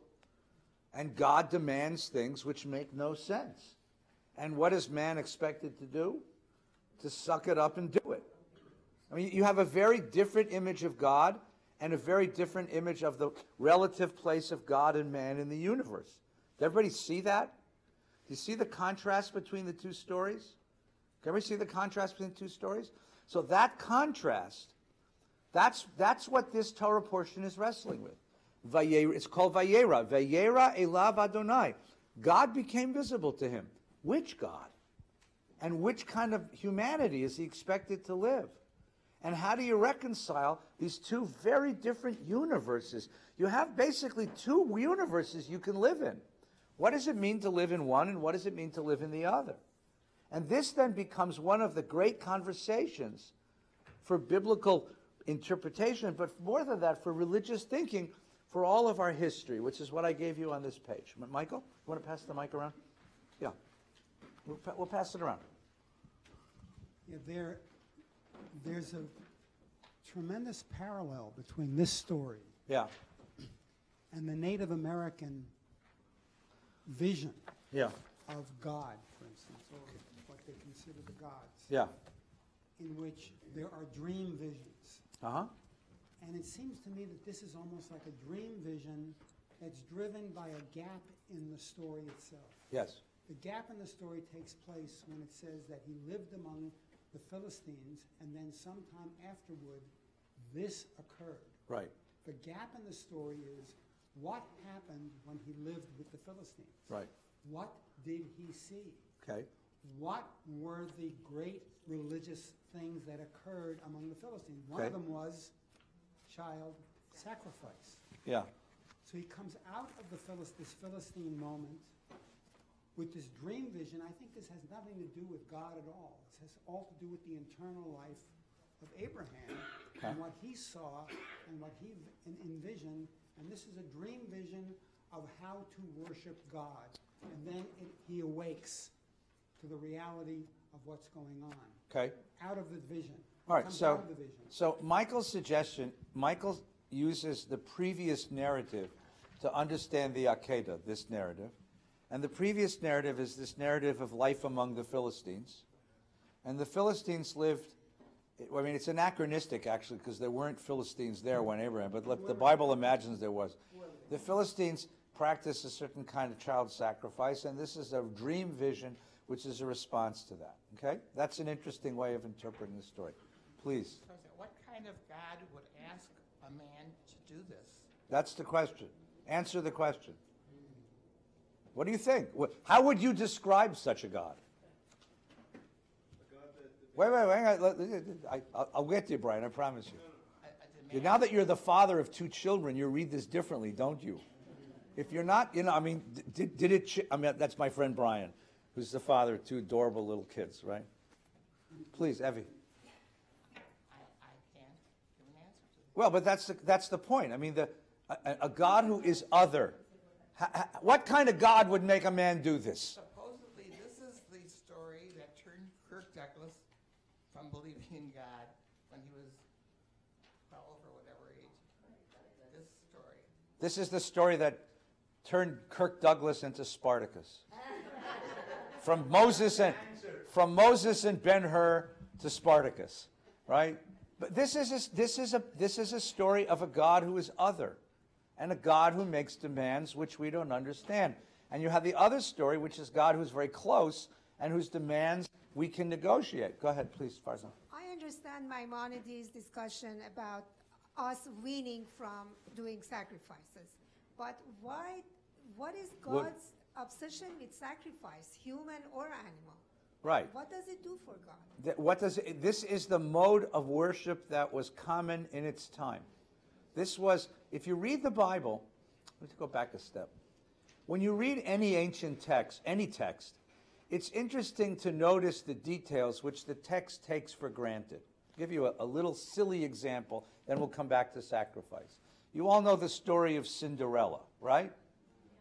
And God demands things which make no sense. And what is man expected to do? To suck it up and do it. I mean, you have a very different image of God and a very different image of the relative place of God and man in the universe. Does everybody see that? Do you see the contrast between the two stories? Can everybody see the contrast between the two stories? So that contrast, that's what this Torah portion is wrestling with. Vayera, it's called Vayera. Vayera elav Adonai. God became visible to him. Which God? And which kind of humanity is he expected to live? And how do you reconcile these two very different universes? You have basically two universes you can live in. What does it mean to live in one, and what does it mean to live in the other? And this then becomes one of the great conversations for biblical interpretation, but more than that, for religious thinking, for all of our history, which is what I gave you on this page. Michael, you want to pass the mic around? Yeah. We'll pass it around. Yeah, there's a tremendous parallel between this story and the Native American vision of God, for instance, or what they consider the gods, in which there are dream visions. And it seems to me that this is almost like a dream vision that's driven by a gap in the story itself. Yes. The gap in the story takes place when it says that he lived among the Philistines, and then sometime afterward, this occurred. Right. The gap in the story is what happened when he lived with the Philistines. Right. What did he see? Okay. What were the great religious things that occurred among the Philistines? One of them was child sacrifice. Yeah. So he comes out of this Philistine moment with this dream vision. I think this has nothing to do with God at all. This has all to do with the internal life of Abraham and what he saw and what he envisioned. And this is a dream vision of how to worship God. And then he awakes to the reality of what's going on. Okay. Out of the vision. All right, so Michael's suggestion, Michael uses the previous narrative to understand the Akedah, this narrative. And the previous narrative is this narrative of life among the Philistines. And the Philistines lived, I mean, it's anachronistic, actually, because there weren't Philistines there when Abraham, but the Bible imagines there was. The Philistines practiced a certain kind of child sacrifice, and this is a dream vision, which is a response to that. Okay? That's an interesting way of interpreting the story. Please. What kind of God would ask a man to do this? That's the question. Answer the question. What do you think? How would you describe such a God? Wait. I'll get to you, Brian, I promise you. Now that you're the father of two children, you read this differently, don't you? If you're not, I mean, did it, I mean, that's my friend Brian, who's the father of two adorable little kids, right? Please, Evie. I can't give an answer to that. Well, but that's the point. I mean, a God who is other. What kind of God would make a man do this? Supposedly, this is the story that turned Kirk Douglas from believing in God when he was 12 or whatever age. This story. This is the story that turned Kirk Douglas into Spartacus. From Moses and Ben-Hur to Spartacus, right? But this is a story of a God who is other, and a God who makes demands which we don't understand. And you have the other story, which is God who's very close and whose demands we can negotiate. Go ahead, please, Farzan. I understand Maimonides' discussion about us weaning from doing sacrifices. But what is God's obsession with sacrifice, human or animal? Right. What does it do for God? This is the mode of worship that was common in its time. This was, if you read the Bible, let's go back a step. When you read any ancient text, any text, it's interesting to notice the details which the text takes for granted. I'll give you a little silly example, then we'll come back to sacrifice. You all know the story of Cinderella, right?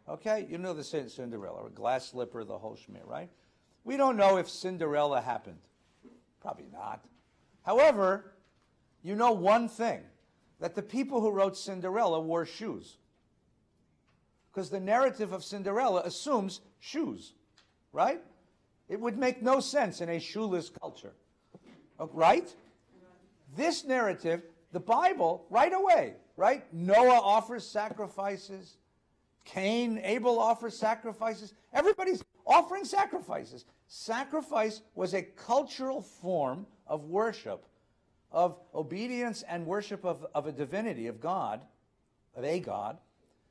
Okay, you know the Cinderella, a glass slipper, the whole schmear, right? We don't know if Cinderella happened. Probably not. However, you know one thing, that the people who wrote Cinderella wore shoes. Because the narrative of Cinderella assumes shoes, right? It would make no sense in a shoeless culture, right? This narrative, the Bible, right away, right? Noah offers sacrifices. Cain, Abel offers sacrifices. Everybody's offering sacrifices. Sacrifice was a cultural form of worship, of obedience and worship of a divinity, of God, of a God,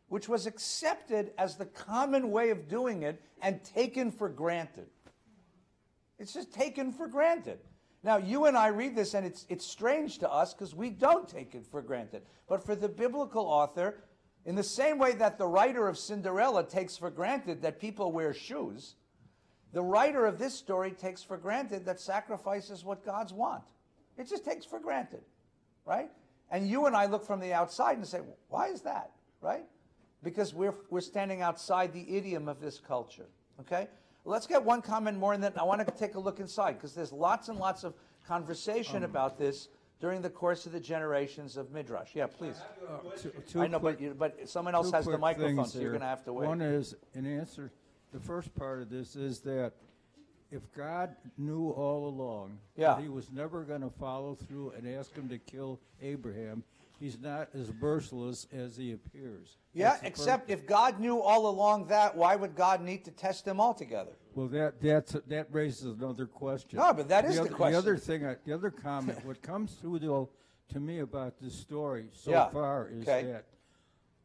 which was accepted as the common way of doing it and taken for granted. It's just taken for granted. Now, you and I read this, and it's strange to us because we don't take it for granted. But for the biblical author, in the same way that the writer of Cinderella takes for granted that people wear shoes, the writer of this story takes for granted that sacrifice is what God's want. It just takes for granted, right? And you and I look from the outside and say, well, why is that, right? Because we're standing outside the idiom of this culture, okay? Let's get one comment more, and then I want to take a look inside, because there's lots and lots of conversation about this during the course of the generations of Midrash. Yeah, please. I know, but someone else has the microphone, so you're going to have to wait. One is, in answer, the first part of this is that if God knew all along that he was never going to follow through and ask him to kill Abraham, he's not as merciless as he appears. Yeah, except if God knew all along that, why would God need to test them all together? Well, that raises another question. No, but that is the question. The other thing, the other comment, what comes through to me about this story so far is that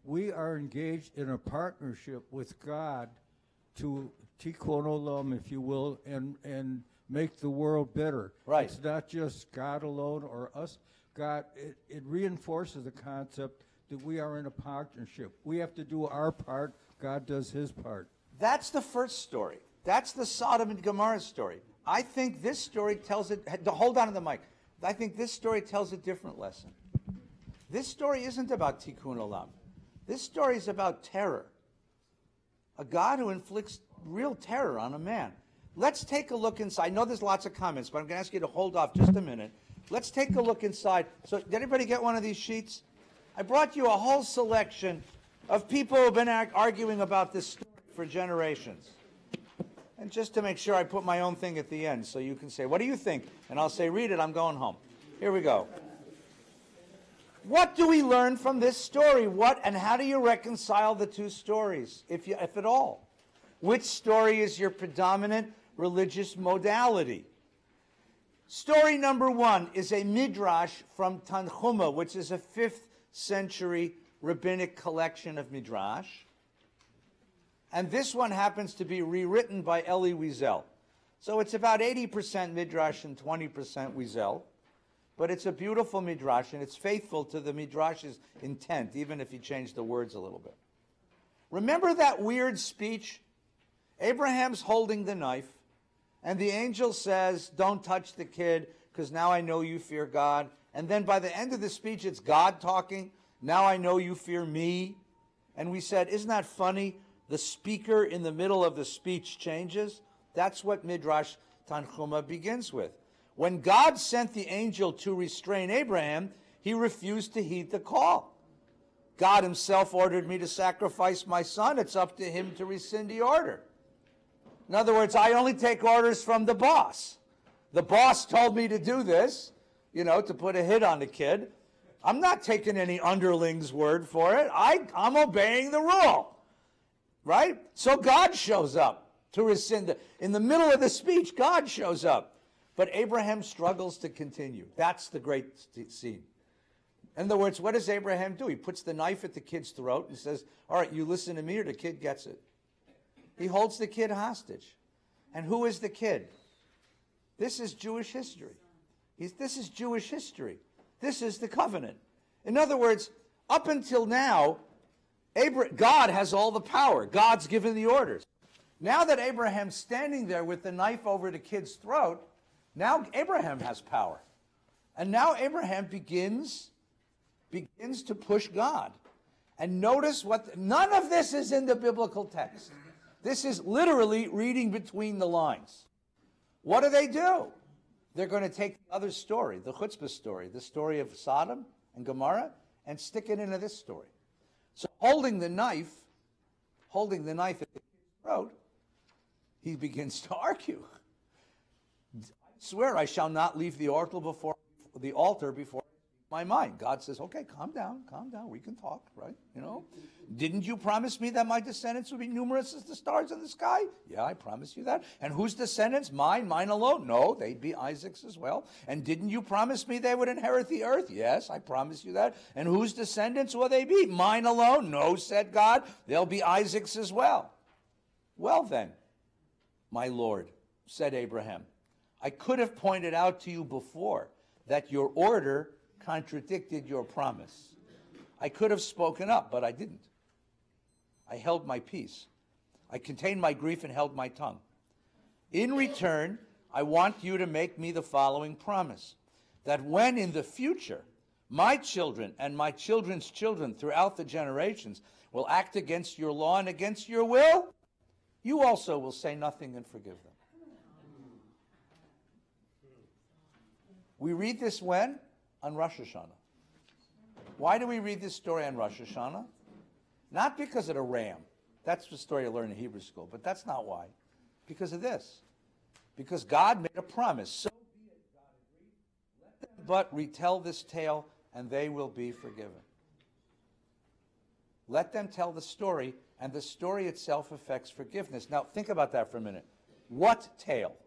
we are engaged in a partnership with God to tikkun olam, if you will, and make the world better. Right. It's not just God alone or us. God, it reinforces the concept that we are in a partnership. We have to do our part. God does his part. That's the first story. That's the Sodom and Gomorrah story. I think this story tells it. Hold on to the mic. I think this story tells a different lesson. This story isn't about tikkun olam. This story is about terror. A God who inflicts real terror on a man. Let's take a look inside. I know there's lots of comments, but I'm going to ask you to hold off just a minute. Let's take a look inside. So, did anybody get one of these sheets? I brought you a whole selection of people who have been arguing about this story for generations. And just to make sure, I put my own thing at the end, so you can say, what do you think? And I'll say, read it, I'm going home. Here we go. What do we learn from this story? What and how do you reconcile the two stories, if at all? Which story is your predominant religious modality? Story number one is a midrash from Tanchuma, which is a 5th century rabbinic collection of midrash. And this one happens to be rewritten by Eli Wiesel. So it's about 80% midrash and 20% Wiesel. But it's a beautiful midrash, and it's faithful to the midrash's intent, even if you change the words a little bit. Remember that weird speech? Abraham's holding the knife, and the angel says, don't touch the kid, because now I know you fear God. And then by the end of the speech, it's God talking. Now I know you fear me. And we said, isn't that funny? The speaker in the middle of the speech changes. That's what Midrash Tanchuma begins with. When God sent the angel to restrain Abraham, he refused to heed the call. God himself ordered me to sacrifice my son. It's up to him to rescind the order. In other words, I only take orders from the boss. The boss told me to do this, to put a hit on the kid. I'm not taking any underling's word for it. I'm obeying the rule, right? So God shows up to rescind. In the middle of the speech, God shows up. But Abraham struggles to continue. That's the great scene. In other words, what does Abraham do? He puts the knife at the kid's throat and says, all right, you listen to me or the kid gets it. He holds the kid hostage. And who is the kid? This is Jewish history. This is Jewish history. This is the covenant. In other words, up until now, God has all the power. God's given the orders. Now that Abraham's standing there with the knife over the kid's throat, now Abraham has power. And now Abraham begins to push God. And notice none of this is in the biblical text. This is literally reading between the lines. What do? They're going to take the other story, the chutzpah story, the story of Sodom and Gomorrah, and stick it into this story. So holding the knife at the kid's throat, he begins to argue. I swear I shall not leave the altar before my mind. God says, okay, calm down, we can talk, right? You know, didn't you promise me that my descendants would be numerous as the stars in the sky? Yeah, I promised you that. And whose descendants? Mine alone? No, they'd be Isaac's as well. And didn't you promise me they would inherit the earth? Yes, I promised you that. And whose descendants will they be? Mine alone? No, said God, they'll be Isaac's as well. Well then, my Lord, said Abraham, I could have pointed out to you before that your order contradicted your promise. I could have spoken up, but I didn't. I held my peace. I contained my grief and held my tongue. In return, I want you to make me the following promise, that when in the future my children and my children's children throughout the generations will act against your law and against your will, you also will say nothing and forgive them. We read this when? On Rosh Hashanah. Why do we read this story on Rosh Hashanah? Not because of the ram. That's the story I learned in Hebrew school, but that's not why. Because of this. Because God made a promise. So be it, God agreed. Let them but retell this tale, and they will be forgiven. Let them tell the story, and the story itself affects forgiveness. Now, think about that for a minute. What tale?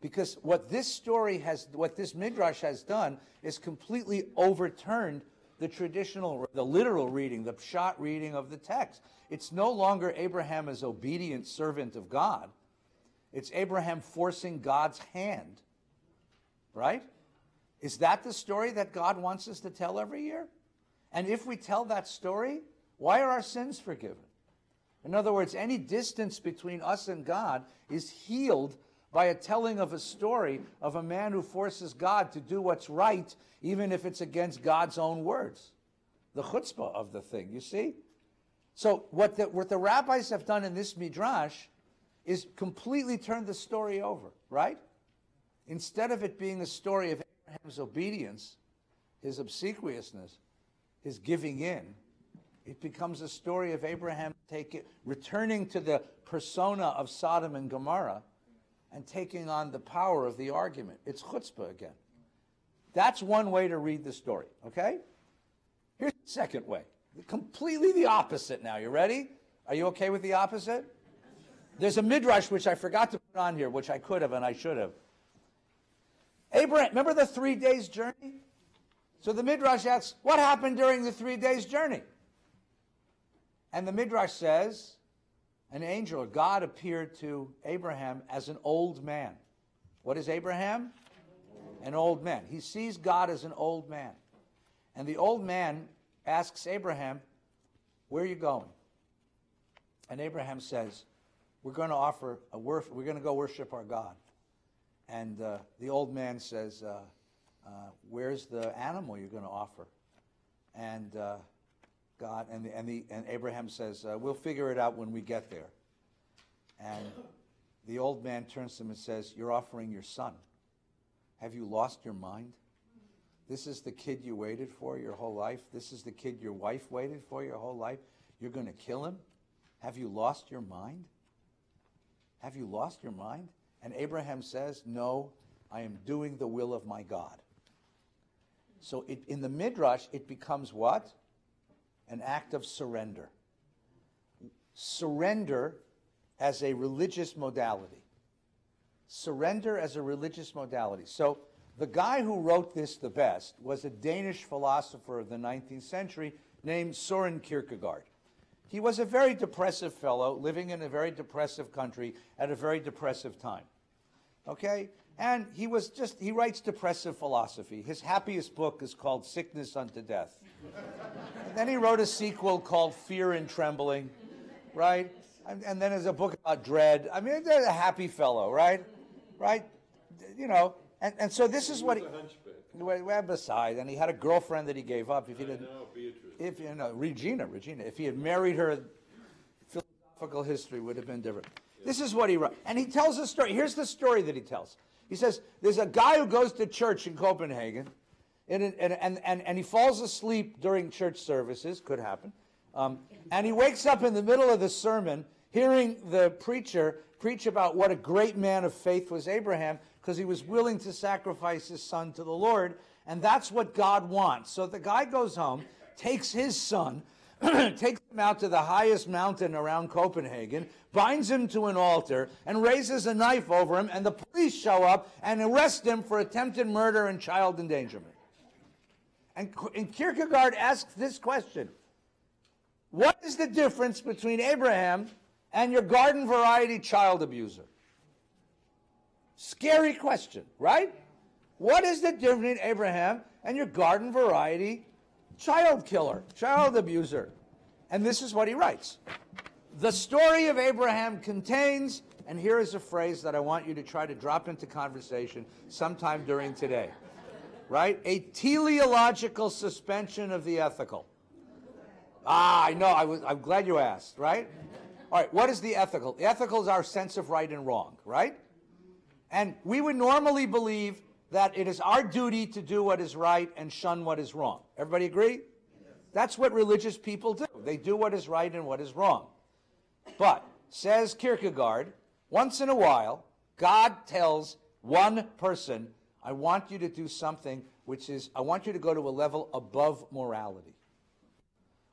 Because what this story has, what this midrash has done, is completely overturned the traditional, the literal reading, the pshat reading of the text. It's no longer Abraham as obedient servant of God. It's Abraham forcing God's hand. Right? Is that the story that God wants us to tell every year? And if we tell that story, why are our sins forgiven? In other words, any distance between us and God is healed by a telling of a story of a man who forces God to do what's right, even if it's against God's own words. The chutzpah of the thing, you see? So what the rabbis have done in this midrash is completely turned the story over, right? Instead of it being a story of Abraham's obedience, his obsequiousness, his giving in, it becomes a story of Abraham returning to the persona of Sodom and Gomorrah and taking on the power of the argument. It's chutzpah again. That's one way to read the story, okay? Here's the second way. Completely the opposite now. You ready? Are you okay with the opposite? There's a midrash which I forgot to put on here, which I could have and I should have. Abraham, remember the 3 days journey? So the midrash asks, what happened during the 3 days journey? And the midrash says, an angel, or God, appeared to Abraham as an old man. What is Abraham? An old man. He sees God as an old man. And the old man asks Abraham, where are you going? And Abraham says, we're going to offer we're going to go worship our God. And the old man says, where's the animal you're going to offer? And God and Abraham says, we'll figure it out when we get there. And the old man turns to him and says, you're offering your son. Have you lost your mind? This is the kid you waited for your whole life. This is the kid your wife waited for your whole life. You're going to kill him? Have you lost your mind? Have you lost your mind? And Abraham says, no, I am doing the will of my God. So in the midrash, it becomes what? An act of surrender. Surrender as a religious modality. Surrender as a religious modality. So the guy who wrote this the best was a Danish philosopher of the 19th century named Søren Kierkegaard. He was a very depressive fellow living in a very depressive country at a very depressive time. Okay? And he writes depressive philosophy. His happiest book is called Sickness Unto Death. And then he wrote a sequel called Fear and Trembling, right? And then there's a book about dread. I mean, they're a happy fellow, right? Right? You know, and so this is what he... Well, besides, and he had a girlfriend that he gave up. If he didn't, Regina. If he had married her, philosophical history would have been different. This is what he wrote. And he tells a story. Here's the story that he tells. He says, there's a guy who goes to church in Copenhagen, and he falls asleep during church services, could happen, and he wakes up in the middle of the sermon hearing the preacher preach about what a great man of faith was Abraham, because he was willing to sacrifice his son to the Lord, And that's what God wants. So the guy goes home, takes his son, takes him out to the highest mountain around Copenhagen, binds him to an altar, and raises a knife over him, and the police show up and arrest him for attempted murder and child endangerment. And Kierkegaard asks this question: what is the difference between Abraham and your garden variety child abuser? Scary question, right? What is the difference between Abraham and your garden variety child killer, child abuser? And this is what he writes. The story of Abraham contains, and here is a phrase that I want you to try to drop into conversation sometime during today, right? A teleological suspension of the ethical. I know, I'm glad you asked, right? All right, what is the ethical? The ethical is our sense of right and wrong, right? And we would normally believe that it is our duty to do what is right and shun what is wrong. Everybody agree? That's what religious people do. They do what is right and what is wrong. But, says Kierkegaard, once in a while, God tells one person, I want you to do something which is, I want you to go to a level above morality.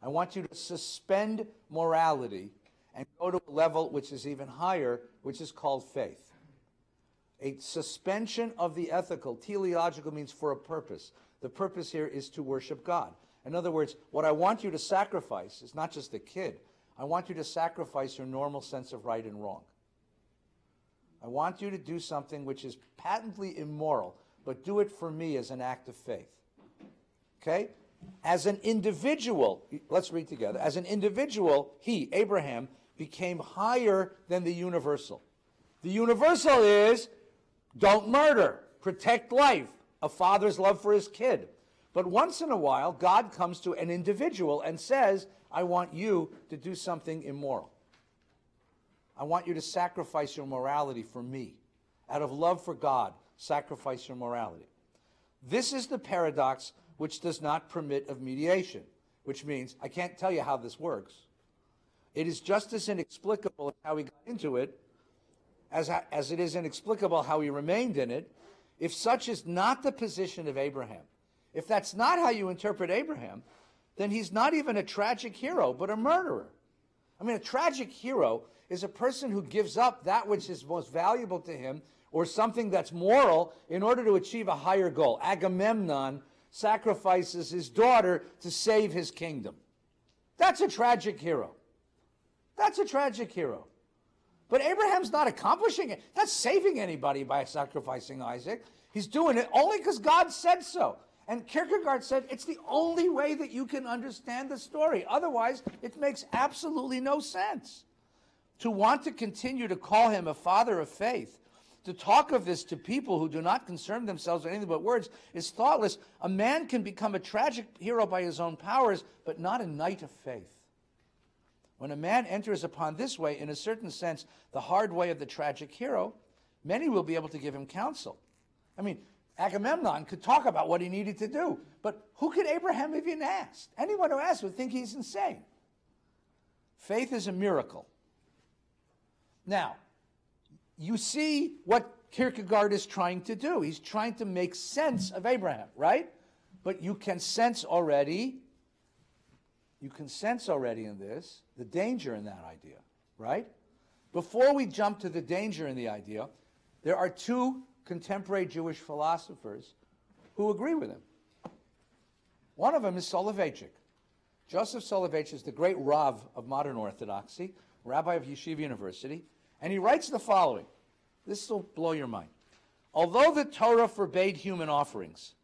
I want you to suspend morality and go to a level which is even higher, which is called faith. A suspension of the ethical. Teleological means for a purpose. The purpose here is to worship God. In other words, what I want you to sacrifice is not just the kid. I want you to sacrifice your normal sense of right and wrong. I want you to do something which is patently immoral, but do it for me as an act of faith. Okay? As an individual, let's read together. As an individual, he, Abraham, became higher than the universal. The universal is don't murder, protect life, a father's love for his kid. But once in a while, God comes to an individual and says, I want you to do something immoral. I want you to sacrifice your morality for me. Out of love for God, sacrifice your morality. This is the paradox which does not permit of mediation, which means I can't tell you how this works. It is just as inexplicable as how he got into it, as it is inexplicable how he remained in it, if such is not the position of Abraham. If that's not how you interpret Abraham, then he's not even a tragic hero, but a murderer. I mean, a tragic hero is a person who gives up that which is most valuable to him or something that's moral in order to achieve a higher goal. Agamemnon sacrifices his daughter to save his kingdom. That's a tragic hero. That's a tragic hero. But Abraham's not accomplishing it. Not saving anybody by sacrificing Isaac. He's doing it only because God said so. And Kierkegaard said it's the only way that you can understand the story. Otherwise, it makes absolutely no sense. To want to continue to call him a father of faith, to talk of this to people who do not concern themselves with anything but words, is thoughtless. A man can become a tragic hero by his own powers, but not a knight of faith. When a man enters upon this way, in a certain sense, the hard way of the tragic hero, many will be able to give him counsel. I mean, Agamemnon could talk about what he needed to do, but who could Abraham even ask? Anyone who asks would think he's insane. Faith is a miracle. Now, you see what Kierkegaard is trying to do. He's trying to make sense of Abraham, right? But you can sense already in this the danger in that idea, right? Before we jump to the danger in the idea, there are two contemporary Jewish philosophers who agree with him. One of them is Soloveitchik. Joseph Soloveitchik is the great Rav of modern Orthodoxy, Rabbi of Yeshiva University, and he writes the following. This will blow your mind. Although the Torah forbade human offerings,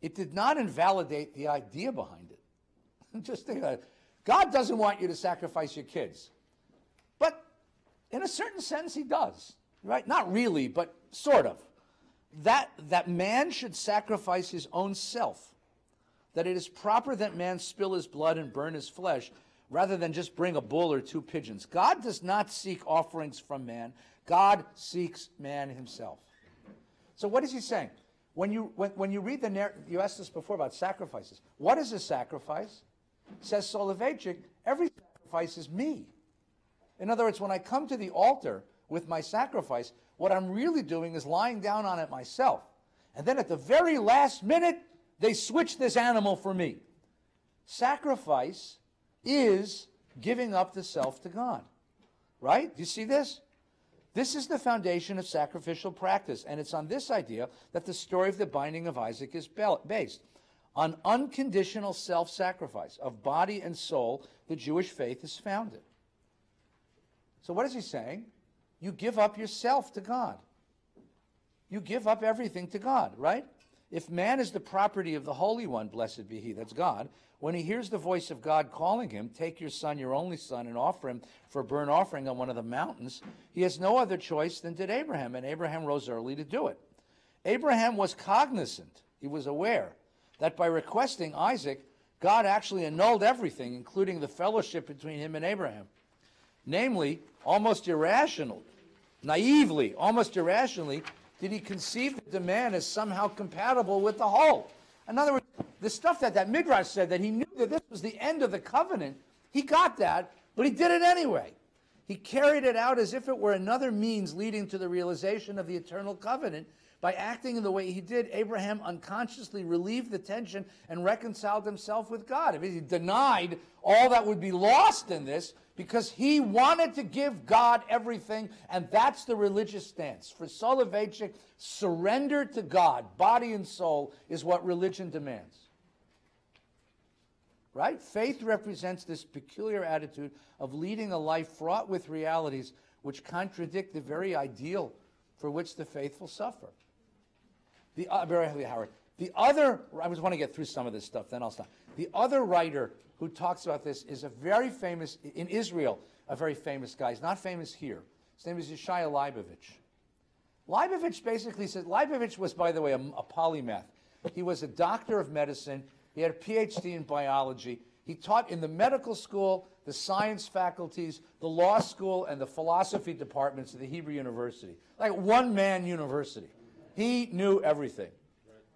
it did not invalidate the idea behind it. Just think about it. God doesn't want you to sacrifice your kids. But in a certain sense, he does. Right? Not really, but sort of. That man should sacrifice his own self. That it is proper that man spill his blood and burn his flesh, rather than just bring a bull or two pigeons. God does not seek offerings from man. God seeks man himself. So what is he saying? When you read the narrative, you asked us before about sacrifices. What is a sacrifice? Says Soloveitchik, every sacrifice is me. In other words, when I come to the altar with my sacrifice, what I'm really doing is lying down on it myself. And then at the very last minute, they switched this animal for me. Sacrifice is giving up the self to God. Right? Do you see this? This is the foundation of sacrificial practice, and it's on this idea that the story of the binding of Isaac is based. On unconditional self-sacrifice of body and soul, the Jewish faith is founded. So what is he saying? You give up yourself to God. You give up everything to God, right? If man is the property of the Holy One, blessed be he, that's God, when he hears the voice of God calling him, take your son, your only son, and offer him for a burnt offering on one of the mountains, he has no other choice than did Abraham, and Abraham rose early to do it. Abraham was cognizant, he was aware, that by requesting Isaac, God actually annulled everything, including the fellowship between him and Abraham. Namely, almost irrational, naively, almost irrationally, did he conceive the demand as somehow compatible with the whole. In other words, the stuff that Midrash said, that he knew that this was the end of the covenant, he got that, but he did it anyway. He carried it out as if it were another means leading to the realization of the eternal covenant. By acting in the way he did, Abraham unconsciously relieved the tension and reconciled himself with God. I mean, he denied all that would be lost in this because he wanted to give God everything, and that's the religious stance. For Soloveitchik, surrender to God, body and soul, is what religion demands. Right? Faith represents this peculiar attitude of leading a life fraught with realities which contradict the very ideal for which the faithful suffer. I just want to get through some of this stuff, then I'll stop. The other writer who talks about this is a very famous, in Israel, a very famous guy. He's not famous here. His name is Yeshaya Leibovich. Leibovich basically says, Leibovich was, by the way, a polymath. He was a doctor of medicine. He had a PhD in biology. He taught in the medical school, the science faculties, the law school, and the philosophy departments of the Hebrew University. Like one-man university. He knew everything.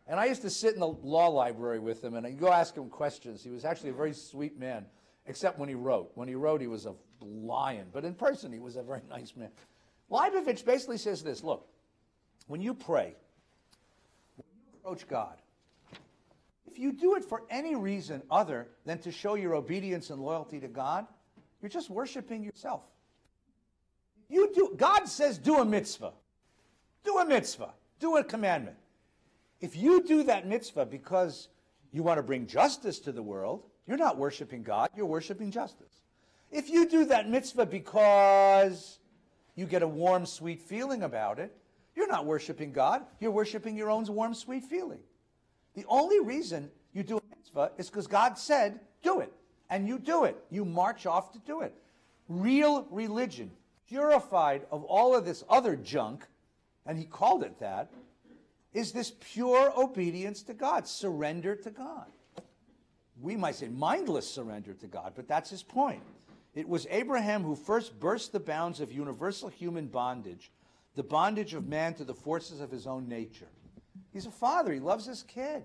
And I used to sit in the law library with him, and I'd go ask him questions. He was actually a very sweet man, except when he wrote. When he wrote, he was a lion. But in person, he was a very nice man. Leibovich basically says this, look, when you pray, when you approach God, if you do it for any reason other than to show your obedience and loyalty to God, you're just worshiping yourself. God says do a mitzvah. Do a mitzvah. Do a commandment. If you do that mitzvah because you want to bring justice to the world, you're not worshiping God, you're worshiping justice. If you do that mitzvah because you get a warm, sweet feeling about it, you're not worshiping God, you're worshiping your own warm, sweet feeling. The only reason you do a mitzvah is because God said, do it. And you do it. You march off to do it. Real religion, purified of all of this other junk, and he called it that, is this pure obedience to God, surrender to God. We might say mindless surrender to God, but that's his point. It was Abraham who first burst the bounds of universal human bondage, the bondage of man to the forces of his own nature. He's a father, he loves his kid.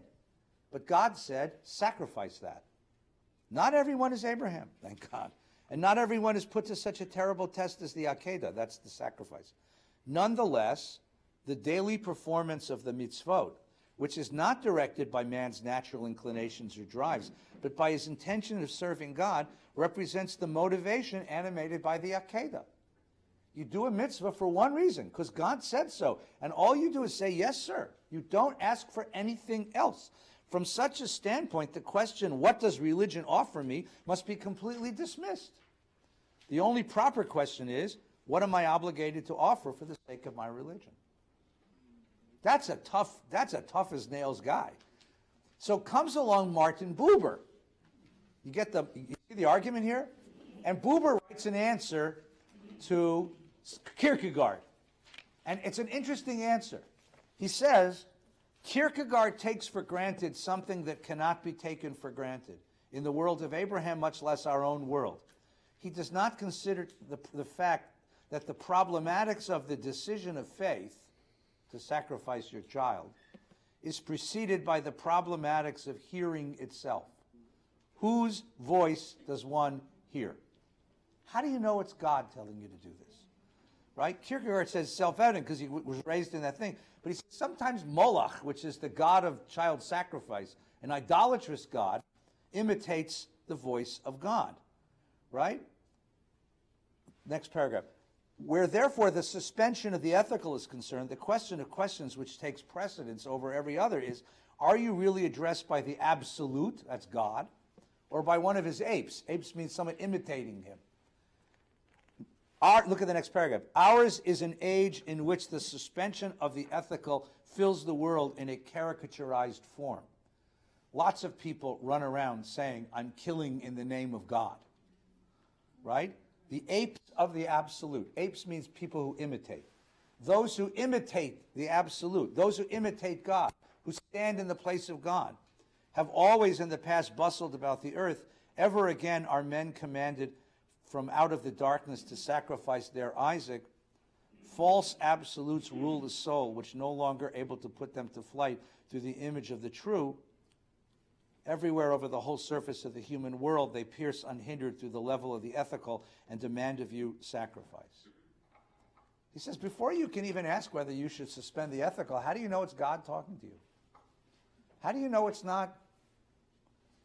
But God said, sacrifice that. Not everyone is Abraham, thank God. And not everyone is put to such a terrible test as the Akedah, that's the sacrifice. Nonetheless, the daily performance of the mitzvot, which is not directed by man's natural inclinations or drives, but by his intention of serving God, represents the motivation animated by the Akedah. You do a mitzvah for one reason, because God said so. And all you do is say, yes, sir. You don't ask for anything else. From such a standpoint, the question, what does religion offer me, must be completely dismissed. The only proper question is, what am I obligated to offer for the sake of my religion? That's a tough as nails guy. So comes along Martin Buber. You see the argument here? And Buber writes an answer to Kierkegaard. And it's an interesting answer. He says, Kierkegaard takes for granted something that cannot be taken for granted. In the world of Abraham, much less our own world. He does not consider the fact that the problematics of the decision of faith to sacrifice your child is preceded by the problematics of hearing itself. Whose voice does one hear? How do you know it's God telling you to do this? Right? Kierkegaard says self-evident because he was raised in that thing. But he says sometimes Moloch, which is the god of child sacrifice, An idolatrous God imitates the voice of God, right? Next paragraph. Where therefore the suspension of the ethical is concerned, the question of questions which takes precedence over every other is, are you really addressed by the absolute, that's God, or by one of his apes? Apes means someone imitating him. Look at the next paragraph. Ours is an age in which the suspension of the ethical fills the world in a caricaturized form. Lots of people run around saying, I'm killing in the name of God. Right? The apes of the absolute. Apes means people who imitate. Those who imitate the absolute, those who imitate God, who stand in the place of God, have always in the past bustled about the earth. Ever again are men commanded from out of the darkness to sacrifice their Isaac. False absolutes rule the soul, which no longer able to put them to flight through the image of the true. Everywhere over the whole surface of the human world, they pierce unhindered through the level of the ethical and demand of you sacrifice. He says, before you can even ask whether you should suspend the ethical, how do you know it's God talking to you? How do you know it's not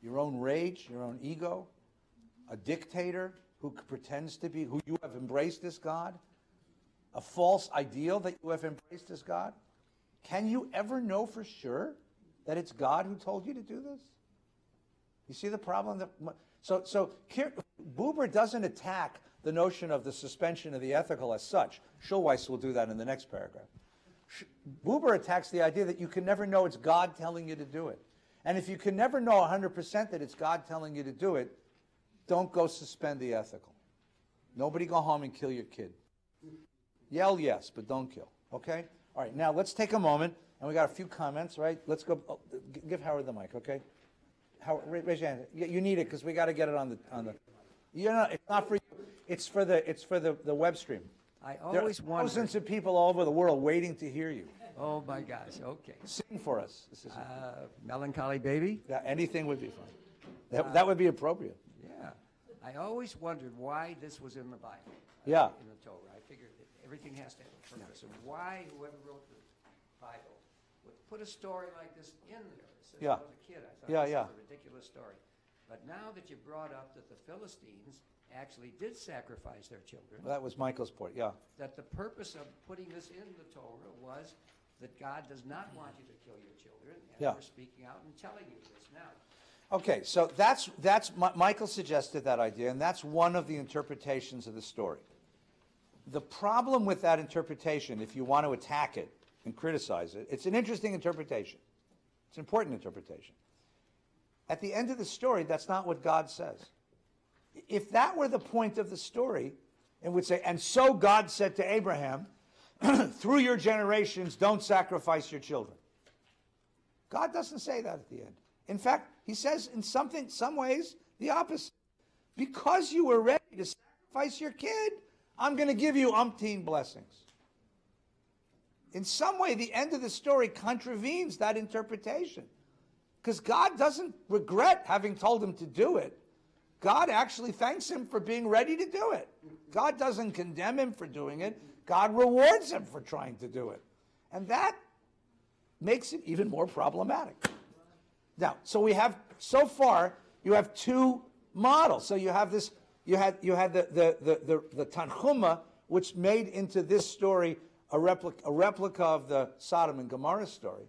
your own rage, your own ego, a dictator who pretends to be, who you have embraced as God, a false ideal that you have embraced as God? Can you ever know for sure that it's God who told you to do this? You see the problem? So Buber doesn't attack the notion of the suspension of the ethical as such. Schulweis will do that in the next paragraph. Buber attacks the idea that you can never know it's God telling you to do it. And if you can never know 100% that it's God telling you to do it, don't go suspend the ethical. Nobody go home and kill your kid. Yell yes, but don't kill. Okay? All right, now let's take a moment, and we got a few comments, right? Let's go. Give Howard the mic, okay? Howard, raise your hand. You need it because we got to get it on the. It's not for you. It's for the web stream. I always wondered. Thousands of people all over the world waiting to hear you. Oh my gosh! Okay. Sing for us. Melancholy Baby. Yeah, anything would be fine. That would be appropriate. Yeah. I always wondered why this was in the Bible. Yeah. In the Torah, I figured that everything has to have a purpose, and why whoever wrote the Bible would put a story like this in there. Since I was a kid, I thought this was a ridiculous story. But now that you brought up that the Philistines actually did sacrifice their children. Well, that was Michael's point, yeah. That the purpose of putting this in the Torah was that God does not want you to kill your children, and we're speaking out and telling you this now. Okay, so Michael suggested that idea, and that's one of the interpretations of the story. The problem with that interpretation, if you want to attack it and criticize it, it's an interesting interpretation. It's an important interpretation. At the end of the story, that's not what God says. If that were the point of the story, it would say, and so God said to Abraham, through your generations, don't sacrifice your children. God doesn't say that at the end. In fact, he says in some ways, the opposite. Because you were ready to sacrifice your kid, I'm going to give you umpteen blessings. In some way, the end of the story contravenes that interpretation. Because God doesn't regret having told him to do it. God actually thanks him for being ready to do it. God doesn't condemn him for doing it. God rewards him for trying to do it. And that makes it even more problematic. Now, so far, you have two models. So you have this, you had the Tanhuma, which made into this story a replica of the Sodom and Gomorrah story,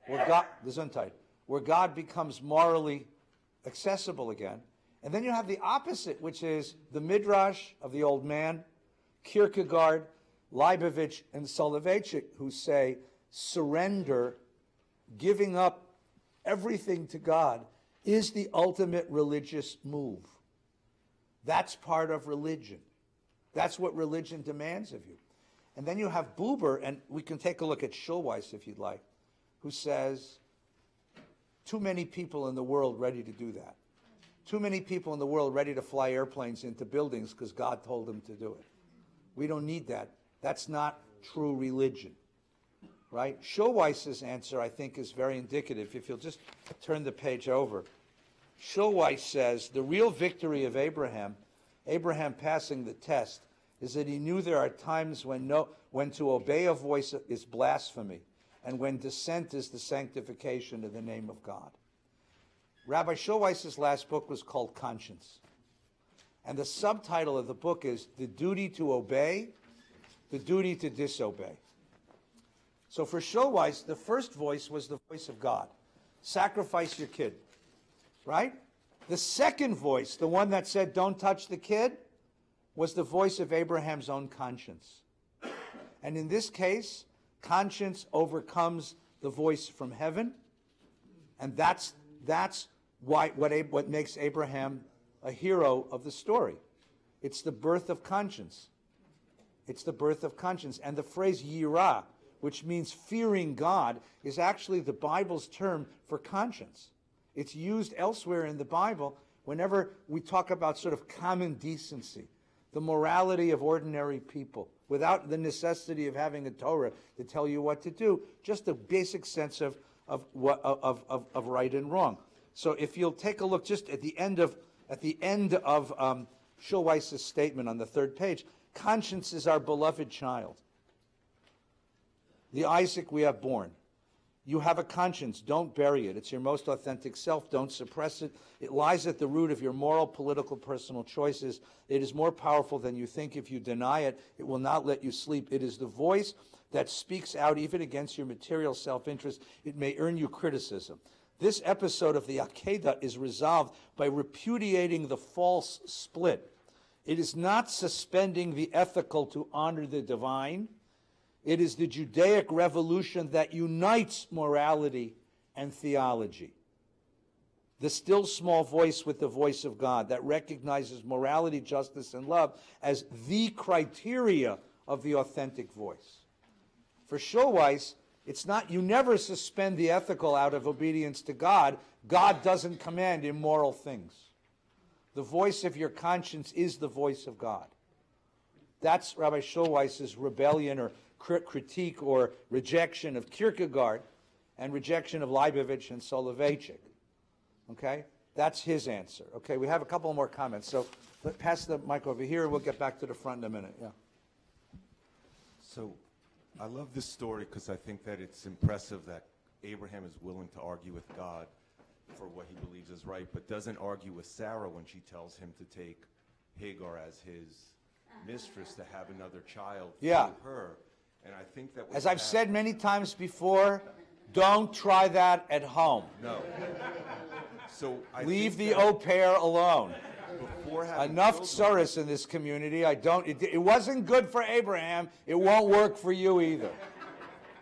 where God becomes morally accessible again. And then you have the opposite, which is the Midrash of the old man, Kierkegaard, Leibovich, and Soloveitchik, who say surrender, giving up everything to God, is the ultimate religious move. That's part of religion. That's what religion demands of you. And then you have Buber, and we can take a look at Schulweis if you'd like, who says, too many people in the world ready to do that. Too many people in the world ready to fly airplanes into buildings because God told them to do it. We don't need that. That's not true religion, right? Schulweis's answer, I think, is very indicative. If you'll just turn the page over. Schulweis says, the real victory of Abraham passing the test, is that he knew there are times when to obey a voice is blasphemy, and when dissent is the sanctification of the name of God. Rabbi Schulweiss's last book was called Conscience. And the subtitle of the book is The Duty to Obey, the Duty to Disobey. So for Schulweiss, the first voice was the voice of God. Sacrifice your kid, right? The second voice, the one that said, don't touch the kid, was the voice of Abraham's own conscience. And in this case, conscience overcomes the voice from heaven. And that's what makes Abraham a hero of the story. It's the birth of conscience. It's the birth of conscience. And the phrase yirah, which means fearing God, is actually the Bible's term for conscience. It's used elsewhere in the Bible whenever we talk about sort of common decency, the morality of ordinary people, without the necessity of having a Torah to tell you what to do, just a basic sense of right and wrong. So if you'll take a look just at the end of Schulweiss's statement on the third page, conscience is our beloved child. The Isaac we have born. You have a conscience. Don't bury it. It's your most authentic self. Don't suppress it. It lies at the root of your moral, political, personal choices. It is more powerful than you think. If you deny it, it will not let you sleep. It is the voice that speaks out even against your material self-interest. It may earn you criticism. This episode of the Akedah is resolved by repudiating the false split. It is not suspending the ethical to honor the divine. It is the Judaic revolution that unites morality and theology. The still small voice with the voice of God that recognizes morality, justice, and love as the criteria of the authentic voice. For Schulweiss, it's not, you never suspend the ethical out of obedience to God. God doesn't command immoral things. The voice of your conscience is the voice of God. That's Rabbi Schulweiss's rebellion or critique or rejection of Kierkegaard and rejection of Leibovich and Soloveitchik. Okay? That's his answer. Okay, we have a couple more comments. So pass the mic over here and we'll get back to the front in a minute. Yeah. So I love this story because I think that it's impressive that Abraham is willing to argue with God for what he believes is right, but doesn't argue with Sarah when she tells him to take Hagar as his mistress to have another child yeah. with her. And I think that as I've said many times before, don't try that at home. No. So leave the au pair alone. Enough tsuris in this community. It wasn't good for Abraham. It won't work for you either.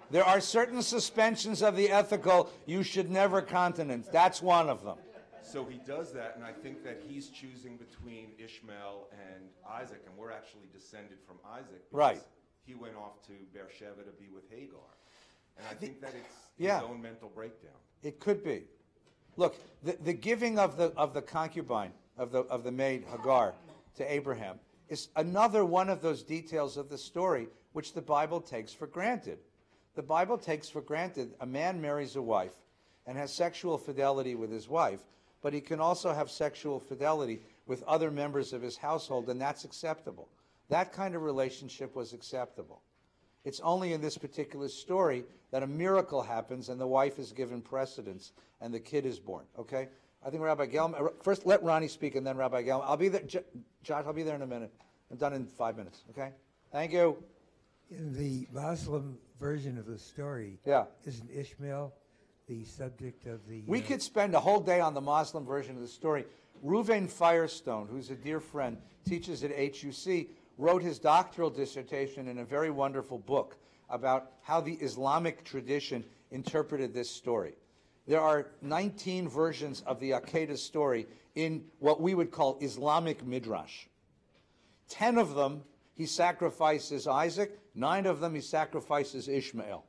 There are certain suspensions of the ethical you should never countenance. That's one of them. So he does that, and I think that he's choosing between Ishmael and Isaac, and we're actually descended from Isaac. Right. He went off to Beersheba to be with Hagar. And I think that it's yeah. his own mental breakdown. It could be. Look, the giving of the concubine, of the maid Hagar to Abraham is another one of those details of the story which the Bible takes for granted. The Bible takes for granted a man marries a wife and has sexual fidelity with his wife, but he can also have sexual fidelity with other members of his household, and that's acceptable. That kind of relationship was acceptable. It's only in this particular story that a miracle happens and the wife is given precedence and the kid is born, okay? I think Rabbi Gelman, first let Ronnie speak and then Rabbi Gelman. I'll be there, Josh, I'll be there in a minute. I'm done in 5 minutes, okay? Thank you. In the Muslim version of the story, yeah. Isn't Ishmael the subject of the... We could spend a whole day on the Muslim version of the story. Reuven Firestone, who's a dear friend, teaches at HUC, wrote his doctoral dissertation in a very wonderful book about how the Islamic tradition interpreted this story. There are 19 versions of the Akedah story in what we would call Islamic Midrash. 10 of them, he sacrifices Isaac. 9 of them, he sacrifices Ishmael.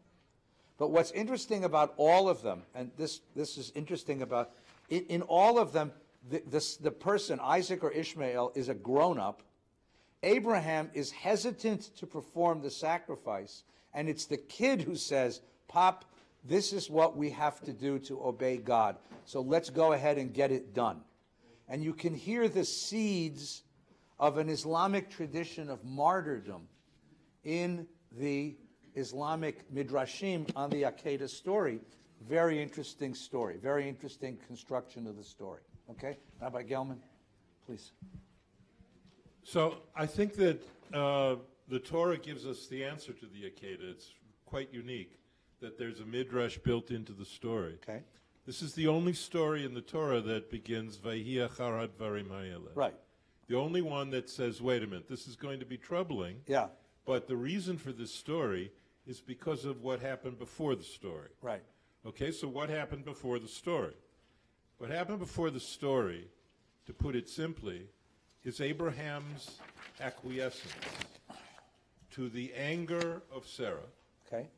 But what's interesting about all of them, and this is interesting about, in all of them, the person, Isaac or Ishmael, is a grown-up. Abraham is hesitant to perform the sacrifice, and it's the kid who says, Pop, this is what we have to do to obey God, so let's go ahead and get it done. And you can hear the seeds of an Islamic tradition of martyrdom in the Islamic midrashim on the Akedah story Very interesting story. Very interesting construction of the story. Okay? Rabbi Gelman, please. So I think that the Torah gives us the answer to the Akedah. It's quite unique that there's a midrash built into the story. Okay. This is the only story in the Torah that begins Vayhi achar hadvarim ha'eleh. Right. The only one that says, wait a minute, this is going to be troubling. Yeah. But the reason for this story is because of what happened before the story. Right. Okay, so what happened before the story? What happened before the story, to put it simply, is Abraham's acquiescence to the anger of Sarah, okay,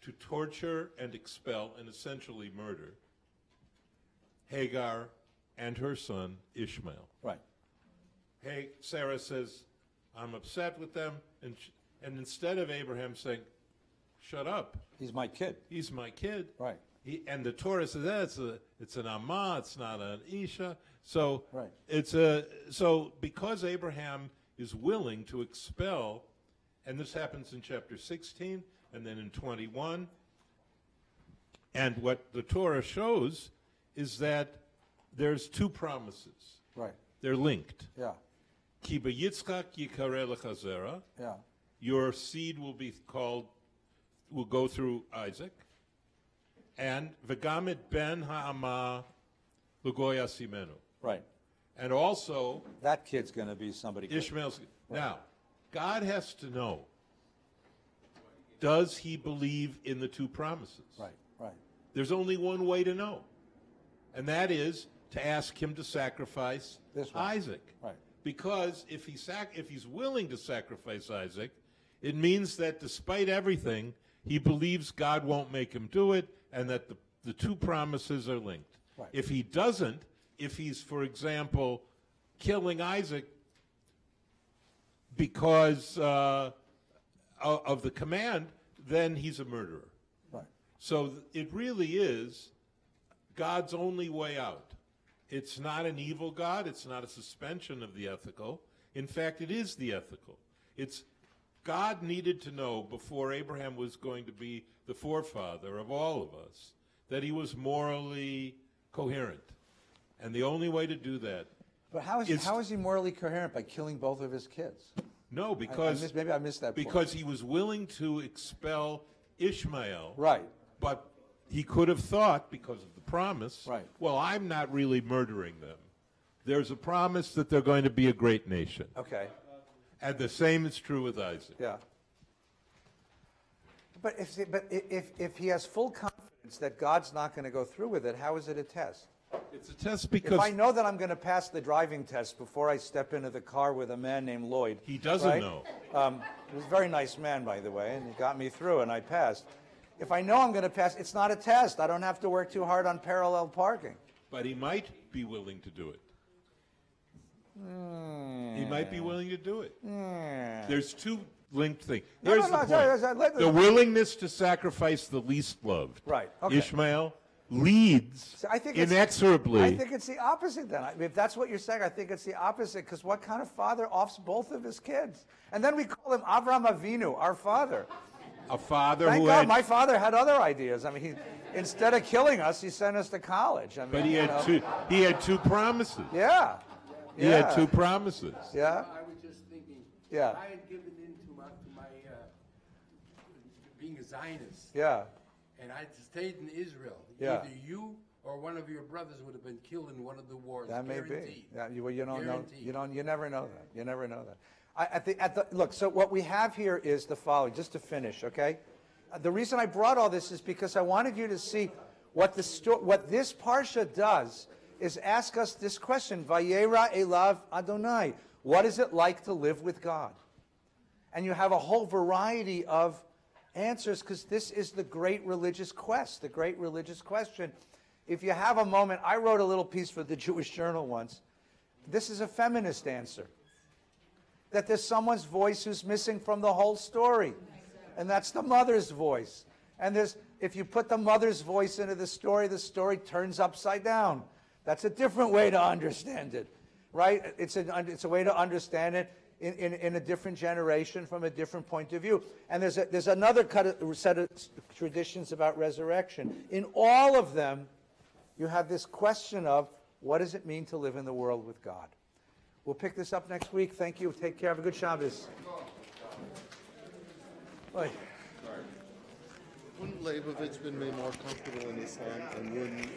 to torture and expel and essentially murder Hagar and her son Ishmael. Right. Hey, Sarah says, I'm upset with them, and instead of Abraham saying, shut up. He's my kid. He's my kid. Right. And the Torah says it's an Amma, it's not an Isha. So right. So because Abraham is willing to expel, and this happens in chapter 16 and then in 21, and what the Torah shows is that there's two promises. Right. They're linked. Yeah. Ki b'Yitzchak yikareh lecha zera. Yeah. Your seed will go through Isaac. And v'gam et ben ha'ama l'goy asimenu. Right. And also, that kid's going to be somebody. Ishmael's. Right. Now, God has to know, does he believe in the two promises? Right, right. There's only one way to know, and that is to ask him to sacrifice Isaac. Right. Because if he's willing to sacrifice Isaac, it means that despite everything, he believes God won't make him do it, and that the two promises are linked. Right. If he doesn't, if he's, for example, killing Isaac because of the command, then he's a murderer. Right. So it really is God's only way out. It's not an evil God. It's not a suspension of the ethical. In fact, it is the ethical. It's God needed to know before Abraham was going to be the forefather of all of us that he was morally coherent. And the only way to do that. But how is he morally coherent by killing both of his kids? No, because maybe I missed that point. Because he was willing to expel Ishmael. Right. But he could have thought, because of the promise, right. Well, I'm not really murdering them. There's a promise that they're going to be a great nation. Okay. And the same is true with Isaac. Yeah. But if he has full confidence that God's not going to go through with it, how is it a test? It's a test because... If I know that I'm going to pass the driving test before I step into the car with a man named Lloyd... He doesn't right? know. He was a very nice man, by the way, and he got me through, and I passed. If I know I'm going to pass, it's not a test. I don't have to work too hard on parallel parking. But he might be willing to do it. He might be willing to do it. There's two linked things. Here's the point. The willingness to sacrifice the least loved. Right. Okay. Ishmael leads inexorably. I think it's the opposite then. If that's what you're saying, I think it's the opposite, because what kind of father offs both of his kids? And then we call him Avram Avinu, our father. A father Thank who God had... my father had other ideas. I mean, instead of killing us, he sent us to college. I mean, but he had two promises. Yeah. He had two promises. Yeah. I was just thinking, yeah. if I had given in to my being a Zionist, yeah, and I had stayed in Israel, yeah. either you or one of your brothers would have been killed in one of the wars. That may guaranteed. be. Yeah, you don't know. Guaranteed. You never know that. You never know that. Look. So what we have here is the following. Just to finish, okay. The reason I brought all this is because I wanted you to see what this parsha does. Is ask us this question, Vayera elav Adonai. What is it like to live with God? And you have a whole variety of answers, because this is the great religious quest, the great religious question. If you have a moment, I wrote a little piece for the Jewish Journal once. This is a feminist answer. That there's someone's voice who's missing from the whole story. And that's the mother's voice. And if you put the mother's voice into the story turns upside down. That's a different way to understand it, right? It's a way to understand it. in a different generation from a different point of view. And there's another set of traditions about resurrection. In all of them, you have this question of, what does it mean to live in the world with God? We'll pick this up next week. Thank you. Take care. Have a good Shabbos. Bye. Wouldn't Leibovitz been made more comfortable in Islam, and wouldn't